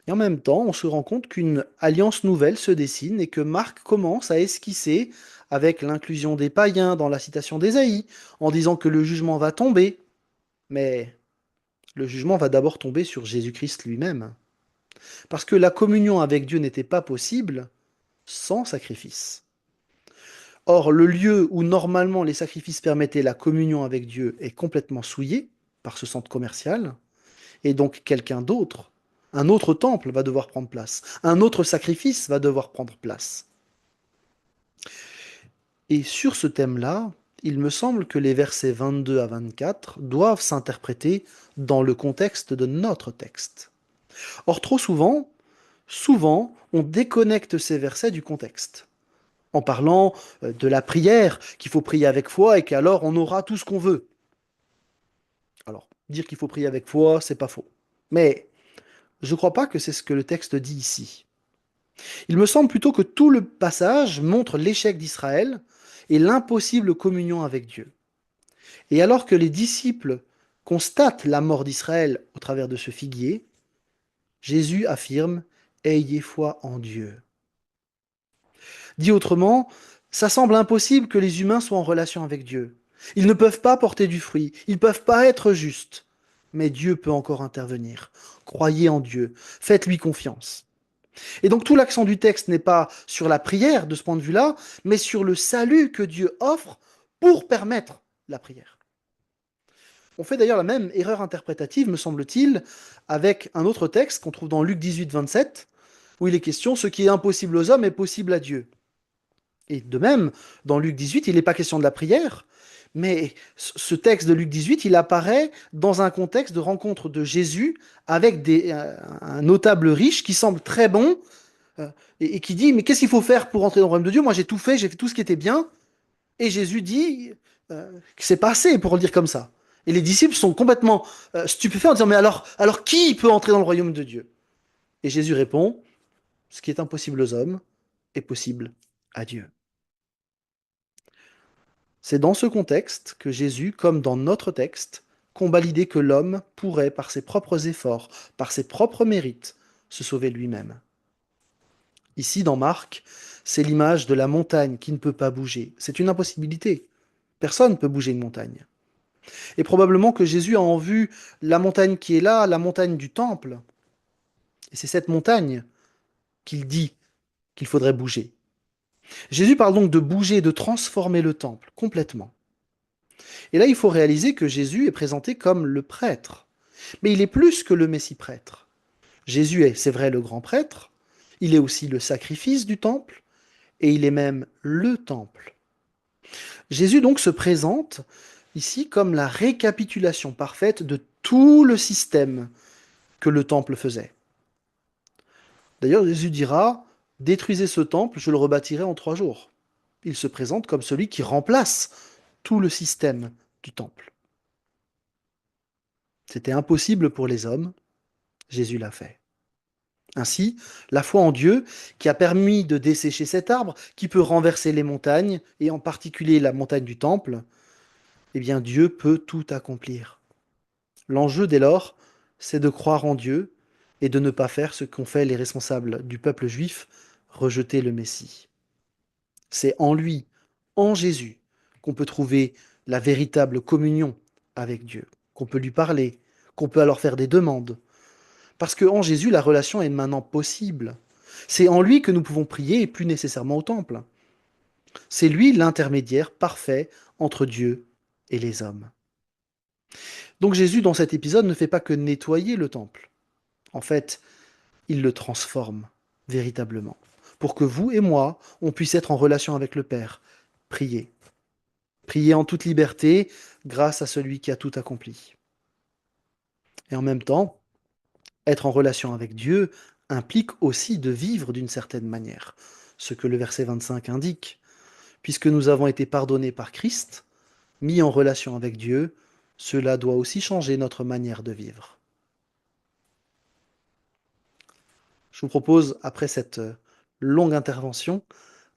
S1: Et en même temps, on se rend compte qu'une alliance nouvelle se dessine et que Marc commence à esquisser avec l'inclusion des païens dans la citation d'Ésaïe, en disant que le jugement va tomber. Mais le jugement va d'abord tomber sur Jésus-Christ lui-même. Parce que la communion avec Dieu n'était pas possible sans sacrifice. Or, le lieu où normalement les sacrifices permettaient la communion avec Dieu est complètement souillé par ce centre commercial, et donc quelqu'un d'autre, un autre temple va devoir prendre place, un autre sacrifice va devoir prendre place. Et sur ce thème-là, il me semble que les versets 22 à 24 doivent s'interpréter dans le contexte de notre texte. Or, trop souvent, on déconnecte ces versets du contexte. en parlant de la prière, qu'il faut prier avec foi et qu'alors on aura tout ce qu'on veut. Alors, dire qu'il faut prier avec foi, c'est pas faux. Mais je ne crois pas que c'est ce que le texte dit ici. Il me semble plutôt que tout le passage montre l'échec d'Israël et l'impossible communion avec Dieu. Et alors que les disciples constatent la mort d'Israël au travers de ce figuier, Jésus affirme « Ayez foi en Dieu ». Dit autrement, ça semble impossible que les humains soient en relation avec Dieu. Ils ne peuvent pas porter du fruit, ils ne peuvent pas être justes. Mais Dieu peut encore intervenir. Croyez en Dieu, faites-lui confiance. Et donc tout l'accent du texte n'est pas sur la prière de ce point de vue-là, mais sur le salut que Dieu offre pour permettre la prière. On fait d'ailleurs la même erreur interprétative, me semble-t-il, avec un autre texte qu'on trouve dans Luc 18, 27, où il est question « Ce qui est impossible aux hommes est possible à Dieu ». Et de même, dans Luc 18, il n'est pas question de la prière, mais ce texte de Luc 18, il apparaît dans un contexte de rencontre de Jésus avec un notable riche qui semble très bon et qui dit, mais qu'est-ce qu'il faut faire pour entrer dans le royaume de Dieu? Moi j'ai tout fait tout ce qui était bien. Et Jésus dit que c'est pas assez pour le dire comme ça. Et les disciples sont complètement stupéfaits en disant, mais alors qui peut entrer dans le royaume de Dieu? Et Jésus répond, ce qui est impossible aux hommes est possible à Dieu. C'est dans ce contexte que Jésus, comme dans notre texte, combat l'idée que l'homme pourrait, par ses propres efforts, par ses propres mérites, se sauver lui-même. Ici, dans Marc, c'est l'image de la montagne qui ne peut pas bouger. C'est une impossibilité. Personne ne peut bouger une montagne. Et probablement que Jésus a en vue la montagne qui est là, la montagne du temple. Et c'est cette montagne qu'il dit qu'il faudrait bouger. Jésus parle donc de bouger, de transformer le temple complètement. Et là, il faut réaliser que Jésus est présenté comme le prêtre. Mais il est plus que le Messie prêtre. Jésus est, c'est vrai, le grand prêtre, il est aussi le sacrifice du temple, et il est même le temple. Jésus donc se présente ici comme la récapitulation parfaite de tout le système que le temple faisait. D'ailleurs, Jésus dira, « Détruisez ce temple, je le rebâtirai en 3 jours ». Il se présente comme celui qui remplace tout le système du temple. C'était impossible pour les hommes, Jésus l'a fait. Ainsi, la foi en Dieu, qui a permis de dessécher cet arbre, qui peut renverser les montagnes, et en particulier la montagne du temple, eh bien Dieu peut tout accomplir. L'enjeu dès lors, c'est de croire en Dieu et de ne pas faire ce qu'ont fait les responsables du peuple juif, rejeter le Messie. C'est en lui, en Jésus, qu'on peut trouver la véritable communion avec Dieu, qu'on peut lui parler, qu'on peut alors faire des demandes. Parce qu'en Jésus, la relation est maintenant possible. C'est en lui que nous pouvons prier et plus nécessairement au temple. C'est lui l'intermédiaire parfait entre Dieu et les hommes. Donc Jésus, dans cet épisode, ne fait pas que nettoyer le temple. En fait, il le transforme véritablement, pour que vous et moi, on puisse être en relation avec le Père, prier. Prier en toute liberté, grâce à celui qui a tout accompli. Et en même temps, être en relation avec Dieu implique aussi de vivre d'une certaine manière, ce que le verset 25 indique. Puisque nous avons été pardonnés par Christ, mis en relation avec Dieu, cela doit aussi changer notre manière de vivre. Je vous propose, après cette longue intervention,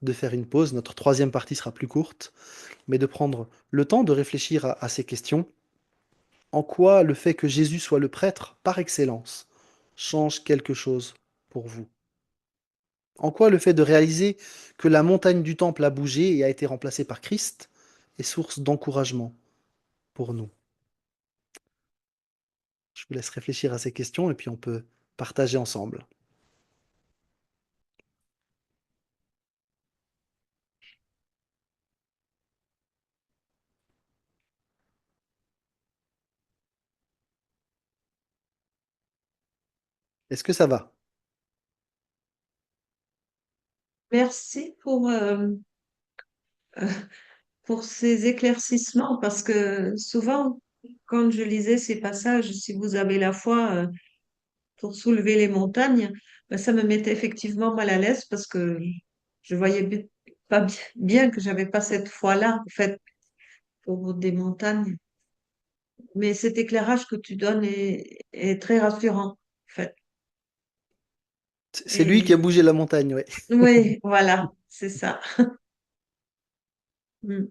S1: de faire une pause. Notre 3e partie sera plus courte, mais de prendre le temps de réfléchir à ces questions. En quoi le fait que Jésus soit le prêtre par excellence change quelque chose pour vous? En quoi le fait de réaliser que la montagne du temple a bougé et a été remplacée par Christ est source d'encouragement pour nous? Je vous laisse réfléchir à ces questions et puis on peut partager ensemble. Est-ce que ça va?
S9: Merci pour ces éclaircissements parce que souvent, quand je lisais ces passages, si vous avez la foi pour soulever les montagnes, ben, ça me mettait effectivement mal à l'aise parce que je voyais pas bien que j'avais pas cette foi-là, en fait, pour des montagnes. Mais cet éclairage que tu donnes est très rassurant, en fait.
S1: C'est lui qui a
S9: Et
S1: bougé la montagne, ouais.
S9: oui, voilà, c'est ça. Mm.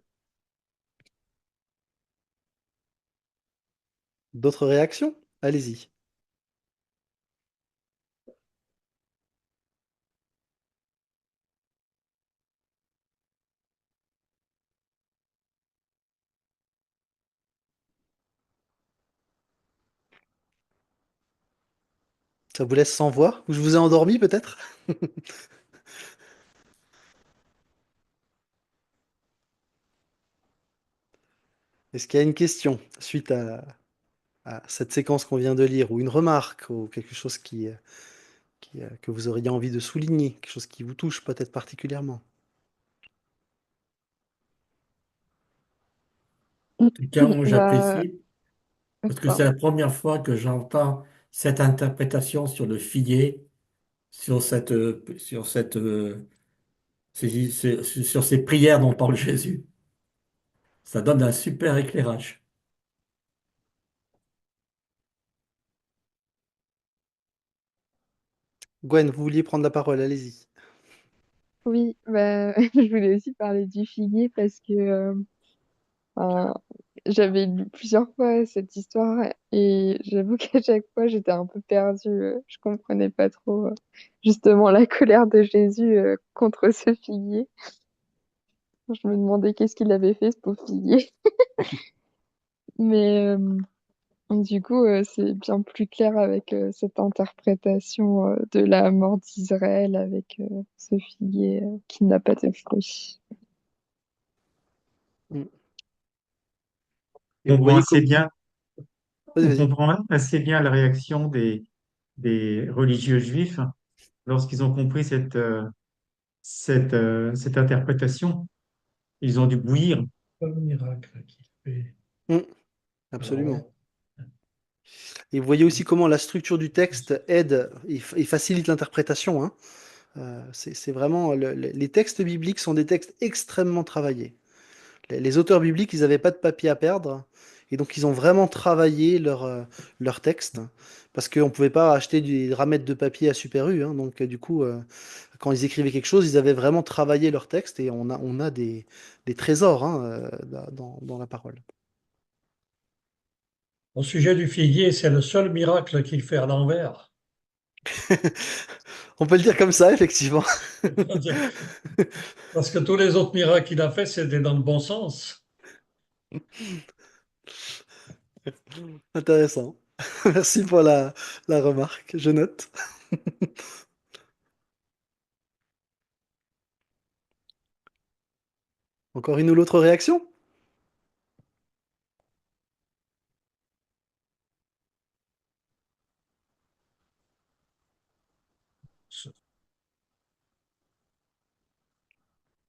S1: D'autres réactions? Allez-y. Ça vous laisse sans voix? Ou je vous ai endormi peut-être? Est-ce qu'il y a une question suite à cette séquence qu'on vient de lire, ou une remarque, ou quelque chose que vous auriez envie de souligner, quelque chose qui vous touche peut-être particulièrement?
S4: En tout cas, moi,
S12: Bah,
S4: j'apprécie parce que c'est
S12: pardon.
S4: la première fois que j'entends cette interprétation sur le figuier, sur ces prières dont parle Jésus. Ça donne un super éclairage.
S1: Gwen, vous vouliez prendre la parole, allez-y.
S12: Oui, bah, je voulais aussi parler du figuier parce que enfin, j'avais lu plusieurs fois cette histoire et j'avoue qu'à chaque fois j'étais un peu perdue. Je comprenais pas trop justement la colère de Jésus contre ce figuier. Je me demandais qu'est-ce qu'il avait fait ce pauvre figuier. Mais du coup, c'est bien plus clair avec cette interprétation de la mort d'Israël avec ce figuier qui n'a pas de fruits.
S1: Mm. Et
S8: On
S1: vous
S8: comprend
S1: voyez
S8: assez
S1: comme...
S8: bien,
S1: Vas-y,
S8: on
S1: vas-y.
S8: comprend assez bien la réaction des religieux juifs lorsqu'ils ont compris cette interprétation. Ils ont dû bouillir.
S5: Pas le miracle qu'il fait.
S1: Mm,
S5: Alors là,
S1: absolument. Et vous voyez aussi comment la structure du texte aide et facilite l'interprétation, hein. C'est vraiment... les textes bibliques sont des textes extrêmement travaillés. Les auteurs bibliques, ils n'avaient pas de papier à perdre, et donc ils ont vraiment travaillé leur texte, parce qu'on ne pouvait pas acheter des ramettes de papier à Super U, hein. Donc du coup, quand ils écrivaient quelque chose, ils avaient vraiment travaillé leur texte, et on a des trésors, hein, dans la parole.
S5: au sujet du figuier, c'est le seul miracle qu'il fait à l'envers.
S1: On peut le dire comme ça, effectivement.
S5: Parce que tous les autres miracles qu'il a fait, c'était dans le bon sens.
S1: Intéressant. Merci pour la remarque, je note. Encore une ou l'autre réaction?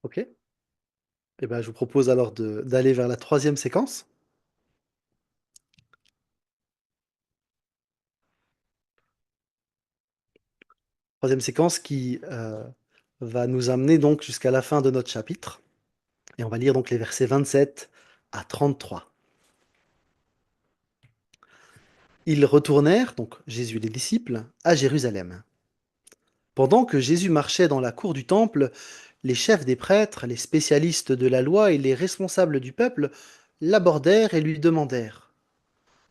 S1: Ok. Eh ben, je vous propose alors d'aller vers la troisième séquence. Troisième séquence qui va nous amener donc jusqu'à la fin de notre chapitre. Et on va lire donc les versets 27 à 33. Ils retournèrent, donc Jésus et les disciples, à Jérusalem. Pendant que Jésus marchait dans la cour du temple, les chefs des prêtres, les spécialistes de la loi et les responsables du peuple l'abordèrent et lui demandèrent: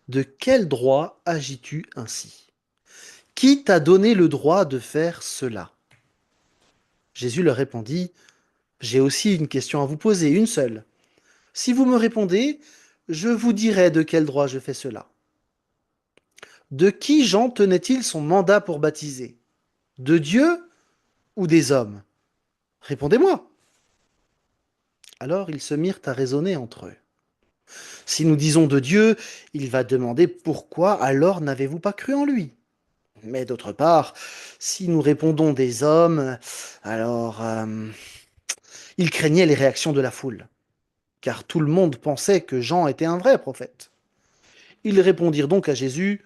S1: De quel droit agis-tu ainsi? Qui t'a donné le droit de faire cela? Jésus leur répondit: J'ai aussi une question à vous poser, une seule. Si vous me répondez, je vous dirai de quel droit je fais cela. De qui Jean tenait-il son mandat pour baptiser? De Dieu ou des hommes? Répondez-moi. Alors ils se mirent à raisonner entre eux. Si nous disons de Dieu, il va demander pourquoi alors n'avez-vous pas cru en lui? Mais d'autre part, si nous répondons des hommes, alors il craignait les réactions de la foule, car tout le monde pensait que Jean était un vrai prophète. Ils répondirent donc à Jésus: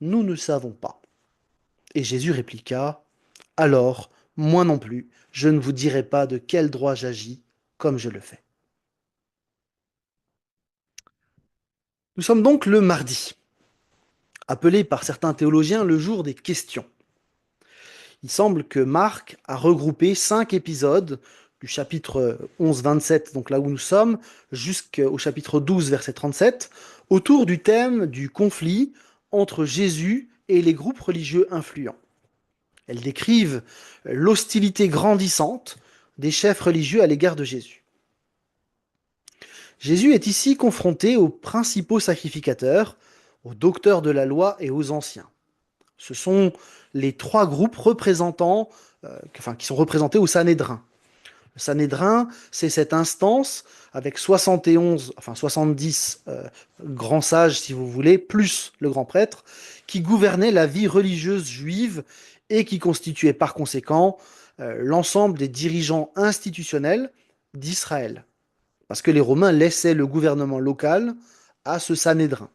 S1: Nous ne savons pas. Et Jésus répliqua: Alors moi non plus, je ne vous dirai pas de quel droit j'agis comme je le fais. Nous sommes donc le mardi, appelé par certains théologiens le jour des questions. Il semble que Marc a regroupé 5 épisodes du chapitre 11-27, donc là où nous sommes, jusqu'au chapitre 12, verset 37, autour du thème du conflit entre Jésus et les groupes religieux influents. Elles décrivent l'hostilité grandissante des chefs religieux à l'égard de Jésus. Jésus est ici confronté aux principaux sacrificateurs, aux docteurs de la loi et aux anciens. Ce sont les 3 groupes qui sont représentés au Sanhédrin. Le Sanhédrin, c'est cette instance avec 70 grands sages, si vous voulez, plus le grand prêtre, qui gouvernait la vie religieuse juive et qui constituait par conséquent l'ensemble des dirigeants institutionnels d'Israël. Parce que les Romains laissaient le gouvernement local à ce Sanhédrin.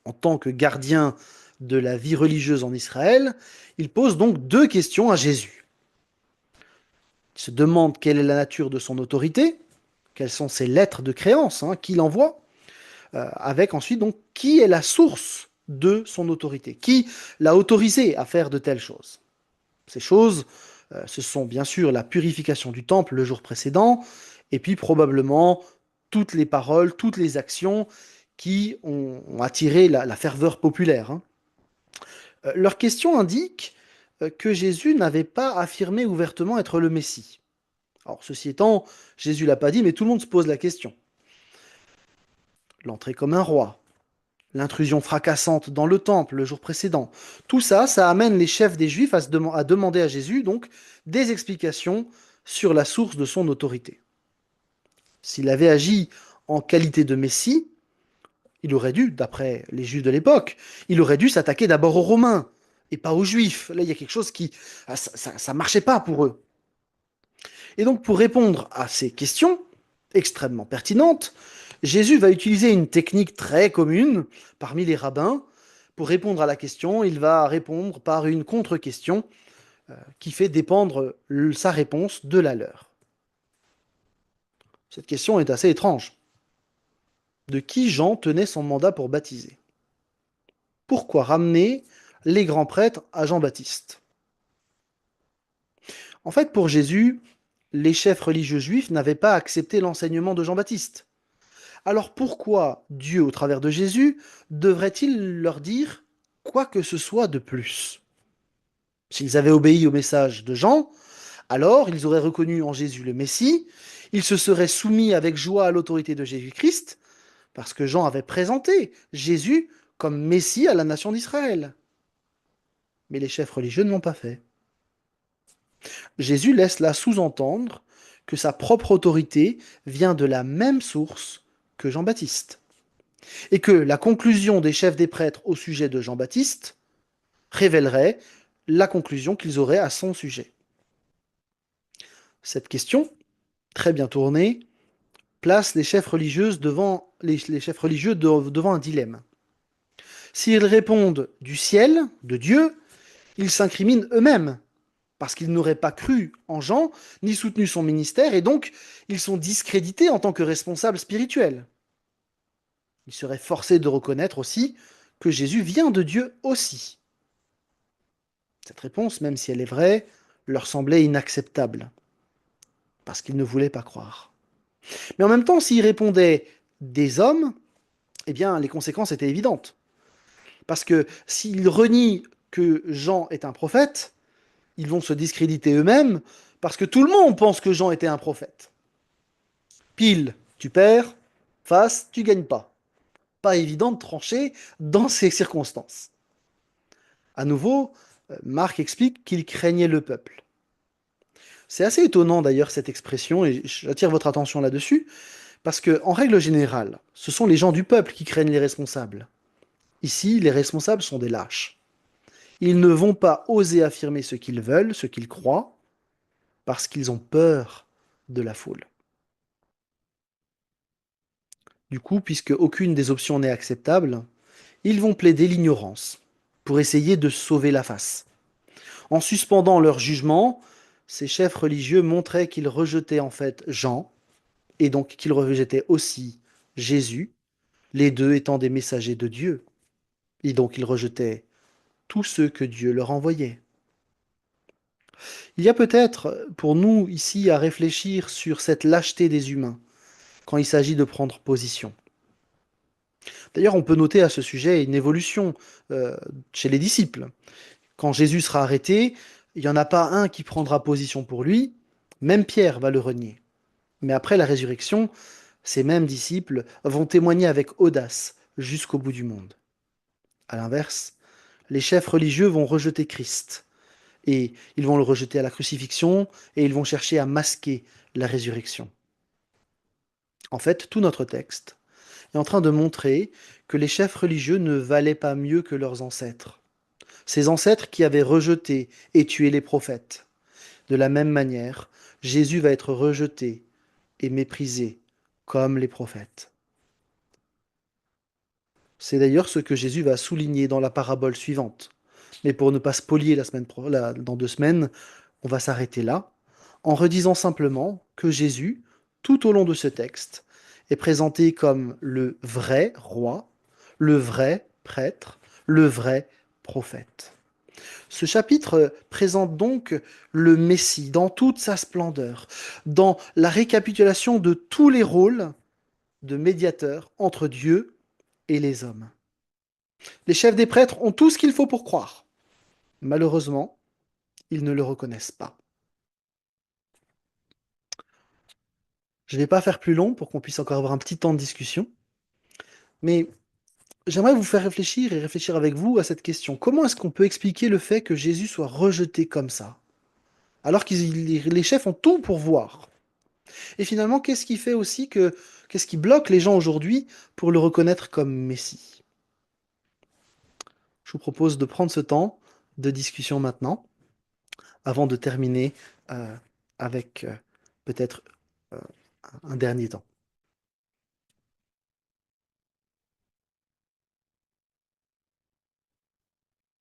S1: En tant que gardien de la vie religieuse en Israël, il pose donc 2 questions à Jésus. Il se demande quelle est la nature de son autorité, quelles sont ses lettres de créance qu'il envoie, avec ensuite donc qui est la source de son autorité, qui l'a autorisé à faire de telles choses. Ces choses, ce sont bien sûr la purification du temple le jour précédent, et puis probablement toutes les paroles, toutes les actions qui ont attiré la ferveur populaire. Leur question indique que Jésus n'avait pas affirmé ouvertement être le Messie. Alors, ceci étant, Jésus l'a pas dit, mais tout le monde se pose la question. L'entrée comme un roi, l'intrusion fracassante dans le temple le jour précédent, tout ça, ça amène les chefs des Juifs à demander à Jésus donc des explications sur la source de son autorité. S'il avait agi en qualité de Messie, il aurait dû, d'après les Juifs de l'époque, il aurait dû s'attaquer d'abord aux Romains et pas aux Juifs. Là, il y a quelque chose qui... ça marchait pas pour eux. Et donc, pour répondre à ces questions extrêmement pertinentes, Jésus va utiliser une technique très commune parmi les rabbins. Pour répondre à la question, il va répondre par une contre-question qui fait dépendre sa réponse de la leur. Cette question est assez étrange. De qui Jean tenait son mandat pour baptiser? Pourquoi ramener les grands prêtres à Jean-Baptiste? En fait, pour Jésus, les chefs religieux juifs n'avaient pas accepté l'enseignement de Jean-Baptiste. Alors pourquoi Dieu, au travers de Jésus, devrait-il leur dire quoi que ce soit de plus? S'ils avaient obéi au message de Jean, alors ils auraient reconnu en Jésus le Messie, ils se seraient soumis avec joie à l'autorité de Jésus-Christ, parce que Jean avait présenté Jésus comme Messie à la nation d'Israël. Mais les chefs religieux ne l'ont pas fait. Jésus laisse là sous-entendre que sa propre autorité vient de la même source que Jean-Baptiste, et que la conclusion des chefs des prêtres au sujet de Jean-Baptiste révélerait la conclusion qu'ils auraient à son sujet. Cette question, très bien tournée, place les chefs religieux devant un dilemme. S'ils répondent du ciel, de Dieu, ils s'incriminent eux-mêmes, parce qu'ils n'auraient pas cru en Jean, ni soutenu son ministère, et donc ils sont discrédités en tant que responsables spirituels. Ils seraient forcés de reconnaître aussi que Jésus vient de Dieu aussi. Cette réponse, même si elle est vraie, leur semblait inacceptable, parce qu'ils ne voulaient pas croire. Mais en même temps, s'ils répondaient des hommes, eh bien, les conséquences étaient évidentes. Parce que s'ils renient que Jean est un prophète, ils vont se discréditer eux-mêmes, parce que tout le monde pense que Jean était un prophète. Pile, tu perds, face, tu gagnes pas. Pas évident de trancher dans ces circonstances. À nouveau, Marc explique qu'il craignait le peuple. C'est assez étonnant d'ailleurs cette expression, et j'attire votre attention là-dessus, parce que en règle générale, ce sont les gens du peuple qui craignent les responsables. Ici, les responsables sont des lâches. Ils ne vont pas oser affirmer ce qu'ils veulent, ce qu'ils croient, parce qu'ils ont peur de la foule. Du coup, puisque aucune des options n'est acceptable, ils vont plaider l'ignorance pour essayer de sauver la face. En suspendant leur jugement, ces chefs religieux montraient qu'ils rejetaient en fait Jean, et donc qu'ils rejetaient aussi Jésus, les deux étant des messagers de Dieu, et donc ils rejetaient tous ceux que Dieu leur envoyait. Il y a peut-être pour nous ici à réfléchir sur cette lâcheté des humains quand il s'agit de prendre position. D'ailleurs, on peut noter à ce sujet une évolution chez les disciples. Quand Jésus sera arrêté, il n'y en a pas un qui prendra position pour lui, même Pierre va le renier. Mais après la résurrection, ces mêmes disciples vont témoigner avec audace jusqu'au bout du monde. À l'inverse, les chefs religieux vont rejeter Christ, et ils vont le rejeter à la crucifixion, et ils vont chercher à masquer la résurrection. En fait, tout notre texte est en train de montrer que les chefs religieux ne valaient pas mieux que leurs ancêtres. Ces ancêtres qui avaient rejeté et tué les prophètes. De la même manière, Jésus va être rejeté et méprisé comme les prophètes. C'est d'ailleurs ce que Jésus va souligner dans la parabole suivante. Mais pour ne pas spolier dans 2 semaines, on va s'arrêter là, en redisant simplement que Jésus, tout au long de ce texte, est présenté comme le vrai roi, le vrai prêtre, le vrai prophète. Ce chapitre présente donc le Messie dans toute sa splendeur, dans la récapitulation de tous les rôles de médiateur entre Dieu et les hommes. Les chefs des prêtres ont tout ce qu'il faut pour croire. Malheureusement, ils ne le reconnaissent pas. Je ne vais pas faire plus long pour qu'on puisse encore avoir un petit temps de discussion, mais j'aimerais vous faire réfléchir et réfléchir avec vous à cette question. Comment est-ce qu'on peut expliquer le fait que Jésus soit rejeté comme ça, alors que les chefs ont tout pour voir? Et finalement, qu'est-ce qui bloque les gens aujourd'hui pour le reconnaître comme Messie? Je vous propose de prendre ce temps de discussion maintenant, avant de terminer euh, avec peut-être euh, un dernier temps.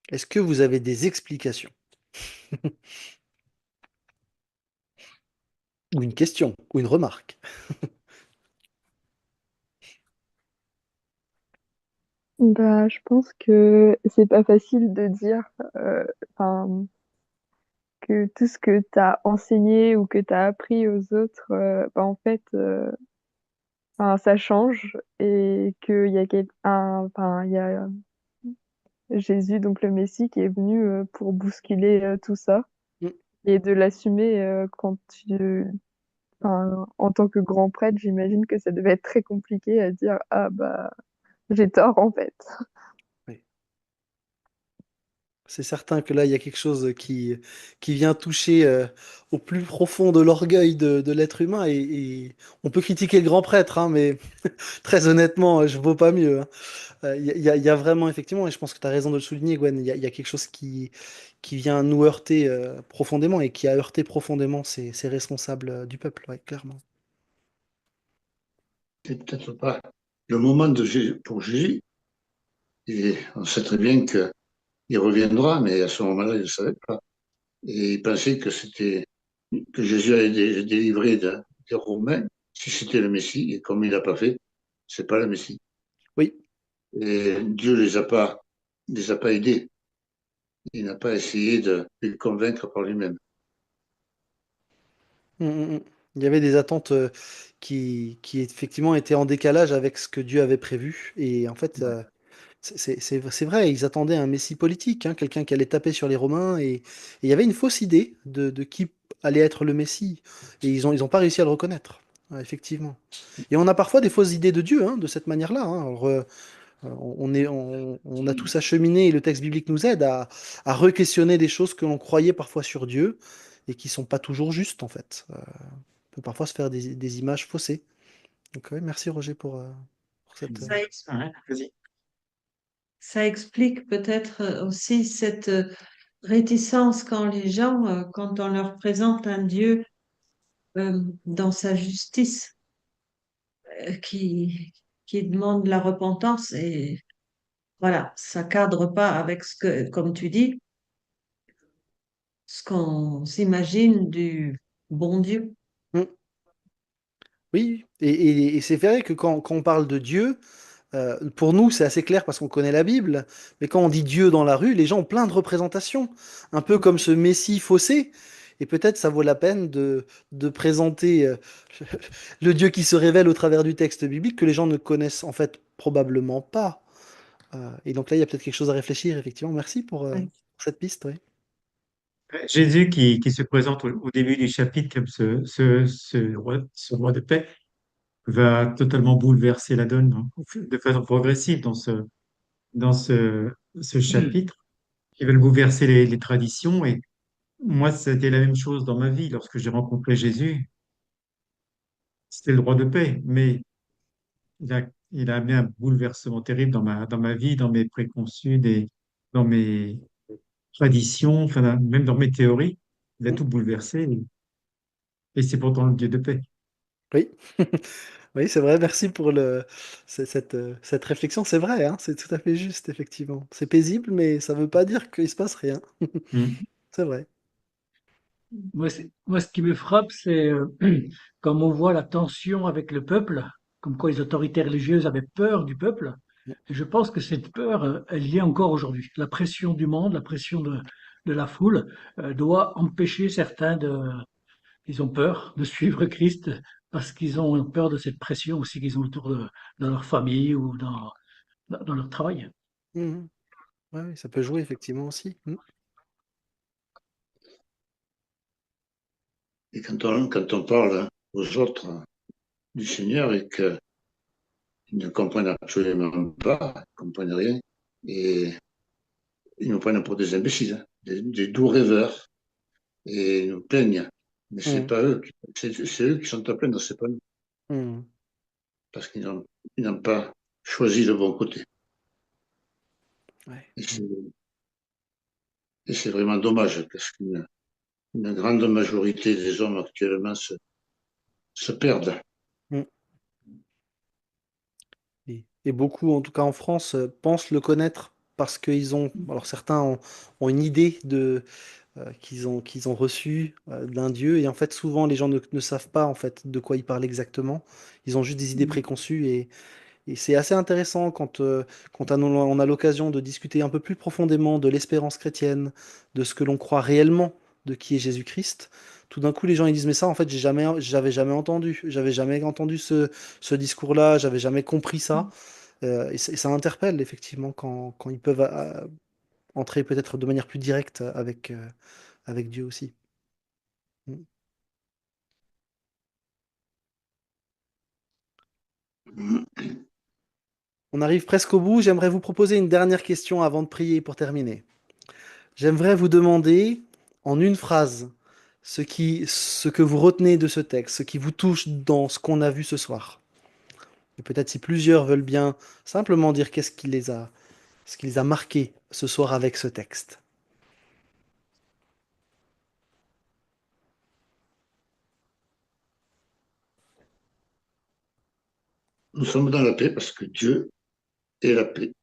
S1: Est-ce que vous avez des explications? Ou une question, ou une remarque?
S12: Bah, je pense que c'est pas facile de dire euh, enfin, que tout ce que tu as enseigné ou que tu as appris aux autres, bah, en fait, enfin, ça change et qu'il y a enfin, il y a Jésus, donc le Messie, qui est venu pour bousculer tout ça
S1: Mm.
S12: et de l'assumer enfin, en tant que grand prêtre, j'imagine que ça devait être très compliqué à dire, ah bah, j'ai tort en fait.
S1: Oui. C'est certain que là, il y a quelque chose qui vient toucher au plus profond de l'orgueil de l'être humain. Et on peut critiquer le grand prêtre, hein, mais très honnêtement, je ne vaux pas mieux, hein. Il y a vraiment, effectivement, et je pense que tu as raison de le souligner, Gwen, il y a quelque chose qui vient nous heurter profondément et qui a heurté profondément ces responsables du peuple, ouais, clairement.
S2: C'est peut-être pas le moment pour Jésus. Et on sait très bien qu'il reviendra, mais à ce moment-là, il ne savait pas. Et il pensait que Jésus allait délivrer des Romains, si c'était le Messie, et comme il l'a pas fait, c'est pas le Messie.
S1: Oui.
S2: Et Dieu les a pas aidés. Il n'a pas essayé de les convaincre par lui-même.
S1: Mm, mm, mm. Il y avait des attentes qui effectivement étaient en décalage avec ce que Dieu avait prévu. Et en fait, c'est vrai, ils attendaient un messie politique, hein, quelqu'un qui allait taper sur les Romains. Et il y avait une fausse idée de qui allait être le messie. Et ils ont pas réussi à le reconnaître, ouais, effectivement. Et on a parfois des fausses idées de Dieu, hein, de cette manière-là, hein. Alors, on a tous acheminé, et le texte biblique nous aide à re-questionner des choses que l'on croyait parfois sur Dieu et qui sont pas toujours justes, en fait. On peut parfois se faire des images faussées. Donc, ouais, merci Roger pour cette.
S9: Ça,
S8: Ouais, vas-y.
S9: ça explique peut-être aussi cette réticence quand les gens, quand on leur présente un Dieu dans sa justice, qui demande la repentance et voilà, ça cadre pas avec ce que, comme tu dis, ce qu'on s'imagine du bon Dieu.
S1: Mm. Oui, et c'est vrai que quand on parle de Dieu, pour nous, c'est assez clair parce qu'on connaît la Bible, mais quand on dit Dieu dans la rue, les gens ont plein de représentations, un peu comme ce Messie faussé. Et peut-être ça vaut la peine de présenter le Dieu qui se révèle au travers du texte biblique que les gens ne connaissent en fait probablement pas. Et donc là, il y a peut-être quelque chose à réfléchir, effectivement. Merci pour cette piste, oui.
S8: Jésus qui se présente au début du chapitre comme ce roi de paix va totalement bouleverser la donne, hein, de façon progressive dans ce chapitre. Il va bouleverser les traditions. Et moi, c'était la même chose dans ma vie. Lorsque j'ai rencontré Jésus, c'était le roi de paix. Mais il a amené un bouleversement terrible dans ma vie, dans mes préconçus, dans mes traditions, enfin, même dans mes théories. Il a
S1: Mm.
S8: tout bouleversé. Et c'est pourtant le Dieu de paix.
S1: Oui, oui, c'est vrai. Merci pour cette réflexion. C'est vrai, hein, c'est tout à fait juste, effectivement. C'est paisible, mais ça ne veut pas dire qu'il se passe rien.
S8: Mm.
S1: C'est vrai.
S3: Moi, ce qui me frappe, c'est comme on voit la tension avec le peuple, comme quoi les autorités religieuses avaient peur du peuple. Et je pense que cette peur, elle y est encore aujourd'hui. La pression du monde, la pression de la foule, doit empêcher certains ils ont peur de suivre Christ parce qu'ils ont peur de cette pression aussi qu'ils ont autour dans leur famille ou dans leur travail.
S1: Mhm. Ouais, oui, ça peut jouer, effectivement, aussi. Mm.
S2: Et quand on parle aux autres du Seigneur et qu'ils ne comprennent absolument pas, ils ne comprennent rien, et ils nous prennent pour des imbéciles, hein, des doux rêveurs, et ils nous plaignent. Mais c'est
S1: Mm.
S2: pas eux, c'est eux qui sont à plaindre, c'est pas nous,
S1: Mm.
S2: parce qu'ils n'ont pas choisi le bon côté.
S1: Ouais.
S2: Et c'est vraiment dommage, parce qu'une grande majorité des hommes actuellement se perdent.
S1: Mm. Et beaucoup, en tout cas en France, pensent le connaître parce qu'ils ont, alors certains ont une idée qu'ils ont reçue d'un Dieu, et en fait souvent les gens ne savent pas en fait de quoi ils parlent exactement. Ils ont juste des idées préconçues, et c'est assez intéressant quand on a l'occasion de discuter un peu plus profondément de l'espérance chrétienne, de ce que l'on croit réellement de qui est Jésus-Christ. Tout d'un coup, les gens ils disent, mais ça, en fait, j'avais jamais entendu ce discours-là, j'avais jamais compris ça. Et ça interpelle effectivement quand ils peuvent entrer peut-être de manière plus directe avec Dieu aussi. Mm. On arrive presque au bout. J'aimerais vous proposer une dernière question avant de prier pour terminer. J'aimerais vous demander en une phrase ce que vous retenez de ce texte, ce qui vous touche dans ce qu'on a vu ce soir. Et peut-être si plusieurs veulent bien simplement dire ce qui les a marqués ce soir avec ce texte.
S2: Nous sommes dans la paix parce que Dieu est la paix.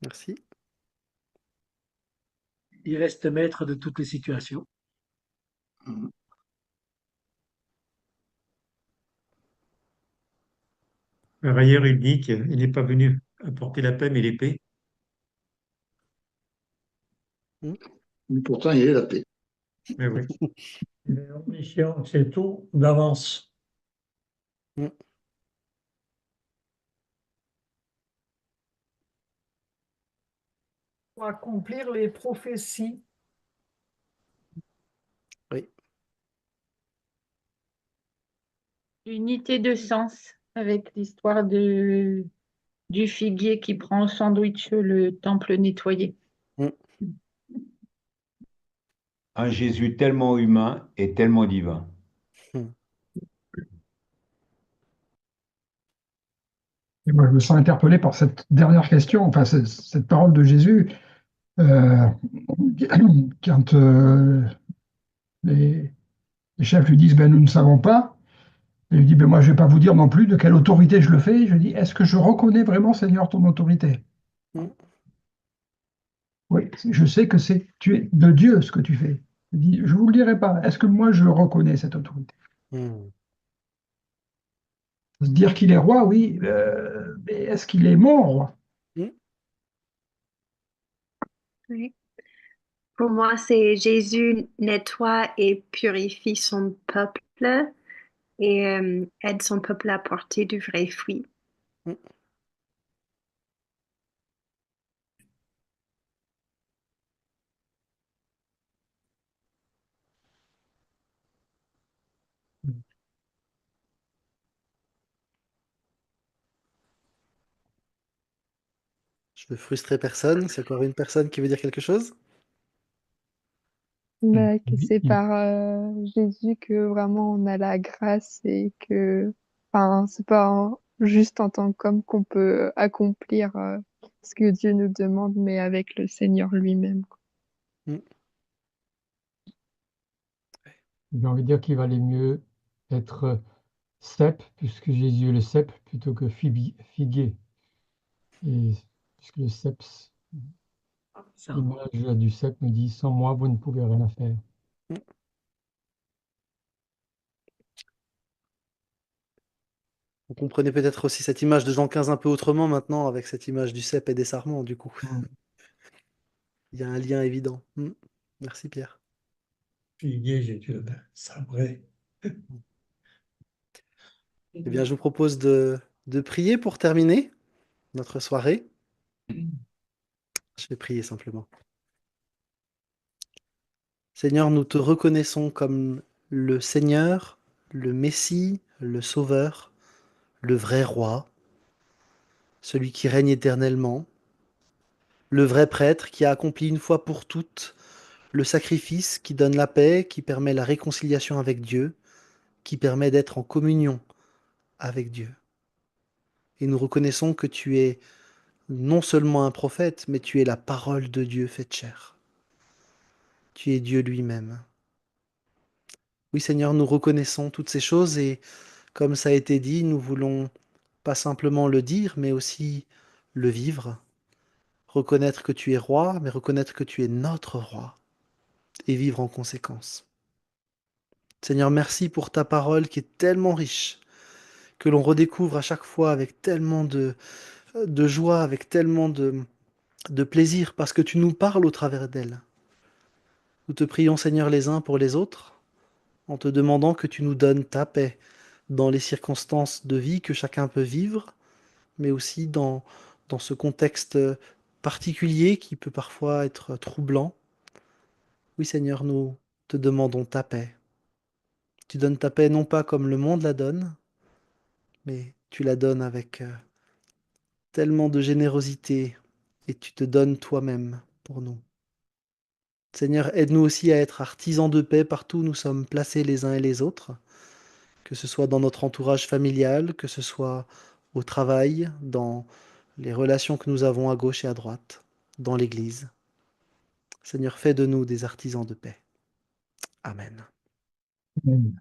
S1: Merci.
S3: Il reste maître de toutes les situations.
S8: Par ailleurs, il dit qu'il n'est pas venu apporter la paix, mais l'épée.
S1: Mm.
S2: Mais pourtant, il est la paix.
S8: Mais oui.
S5: Il est omniscient, c'est tout d'avance.
S1: Mm.
S13: Pour accomplir les prophéties.
S1: Oui.
S14: Unité de sens avec l'histoire du figuier qui prend en sandwich le temple nettoyé.
S1: Mm.
S6: Un Jésus tellement humain et tellement divin.
S1: Mm.
S7: Et moi, je me sens interpellé par cette dernière question, enfin, cette parole de Jésus. Euh, quand les chefs lui disent, ben, nous ne savons pas, et il lui dit, ben, moi, je ne vais pas vous dire non plus de quelle autorité je le fais. Je dis, est-ce que je reconnais vraiment, Seigneur, ton autorité?
S1: Mm.
S7: Oui, je sais que tu es de Dieu ce que tu fais. Il dit, je vous le dirai pas. Est-ce que moi je reconnais cette autorité?
S1: Hmm.
S7: Se dire qu'il est roi, oui, mais est-ce qu'il est mon roi?
S1: Hmm.
S11: Oui. Pour moi, c'est Jésus nettoie et purifie son peuple et aide son peuple à porter du vrai fruit.
S1: Hmm. Je veux frustrer personne. C'est encore une personne qui veut dire quelque chose?
S12: Bah, que
S10: Il-
S12: c'est
S10: il-
S12: par Jésus que vraiment on a la grâce et que, enfin, c'est pas juste en tant qu'homme qu'on peut accomplir ce que Dieu nous demande, mais avec le Seigneur lui-même, quoi.
S1: Hmm.
S10: J'ai envie de dire qu'il valait mieux être cep, puisque Jésus est le cep, plutôt que figuier. Et puisque le cep,
S3: Ça.
S10: l'image du cep me dit, sans moi, vous ne pouvez rien faire.
S1: Hmm. Vous comprenez peut-être aussi cette image de Jean 15 un peu autrement maintenant, avec cette image du cep et des sarments, du coup.
S10: Mm.
S1: Il y a un lien évident. Hmm. Merci Pierre.
S5: Figuier, j'ai dû le sabrer.
S1: Eh bien, je vous propose de prier pour terminer notre soirée. Je vais prier simplement. Seigneur, nous te reconnaissons comme le Seigneur, le Messie, le Sauveur, le vrai roi, celui qui règne éternellement, le vrai prêtre qui a accompli une fois pour toutes le sacrifice qui donne la paix, qui permet la réconciliation avec Dieu, qui permet d'être en communion avec Dieu. Et nous reconnaissons que tu es non seulement un prophète, mais tu es la parole de Dieu faite chair. Tu es Dieu lui-même. Oui, Seigneur, nous reconnaissons toutes ces choses et comme ça a été dit, nous voulons pas simplement le dire, mais aussi le vivre. Reconnaître que tu es roi, mais reconnaître que tu es notre roi et vivre en conséquence. Seigneur, merci pour ta parole qui est tellement riche, que l'on redécouvre à chaque fois avec tellement de joie, avec tellement de plaisir, parce que tu nous parles au travers d'elle. Nous te prions, Seigneur, les uns pour les autres, en te demandant que tu nous donnes ta paix dans les circonstances de vie que chacun peut vivre, mais aussi dans ce contexte particulier qui peut parfois être troublant. Oui, Seigneur, nous te demandons ta paix. Tu donnes ta paix non pas comme le monde la donne, mais tu la donnes avec tellement de générosité et tu te donnes toi-même pour nous. Seigneur, aide-nous aussi à être artisans de paix partout où nous sommes placés les uns et les autres, que ce soit dans notre entourage familial, que ce soit au travail, dans les relations que nous avons à gauche et à droite, dans l'Église. Seigneur, fais de nous des artisans de paix. Amen.
S7: Amen.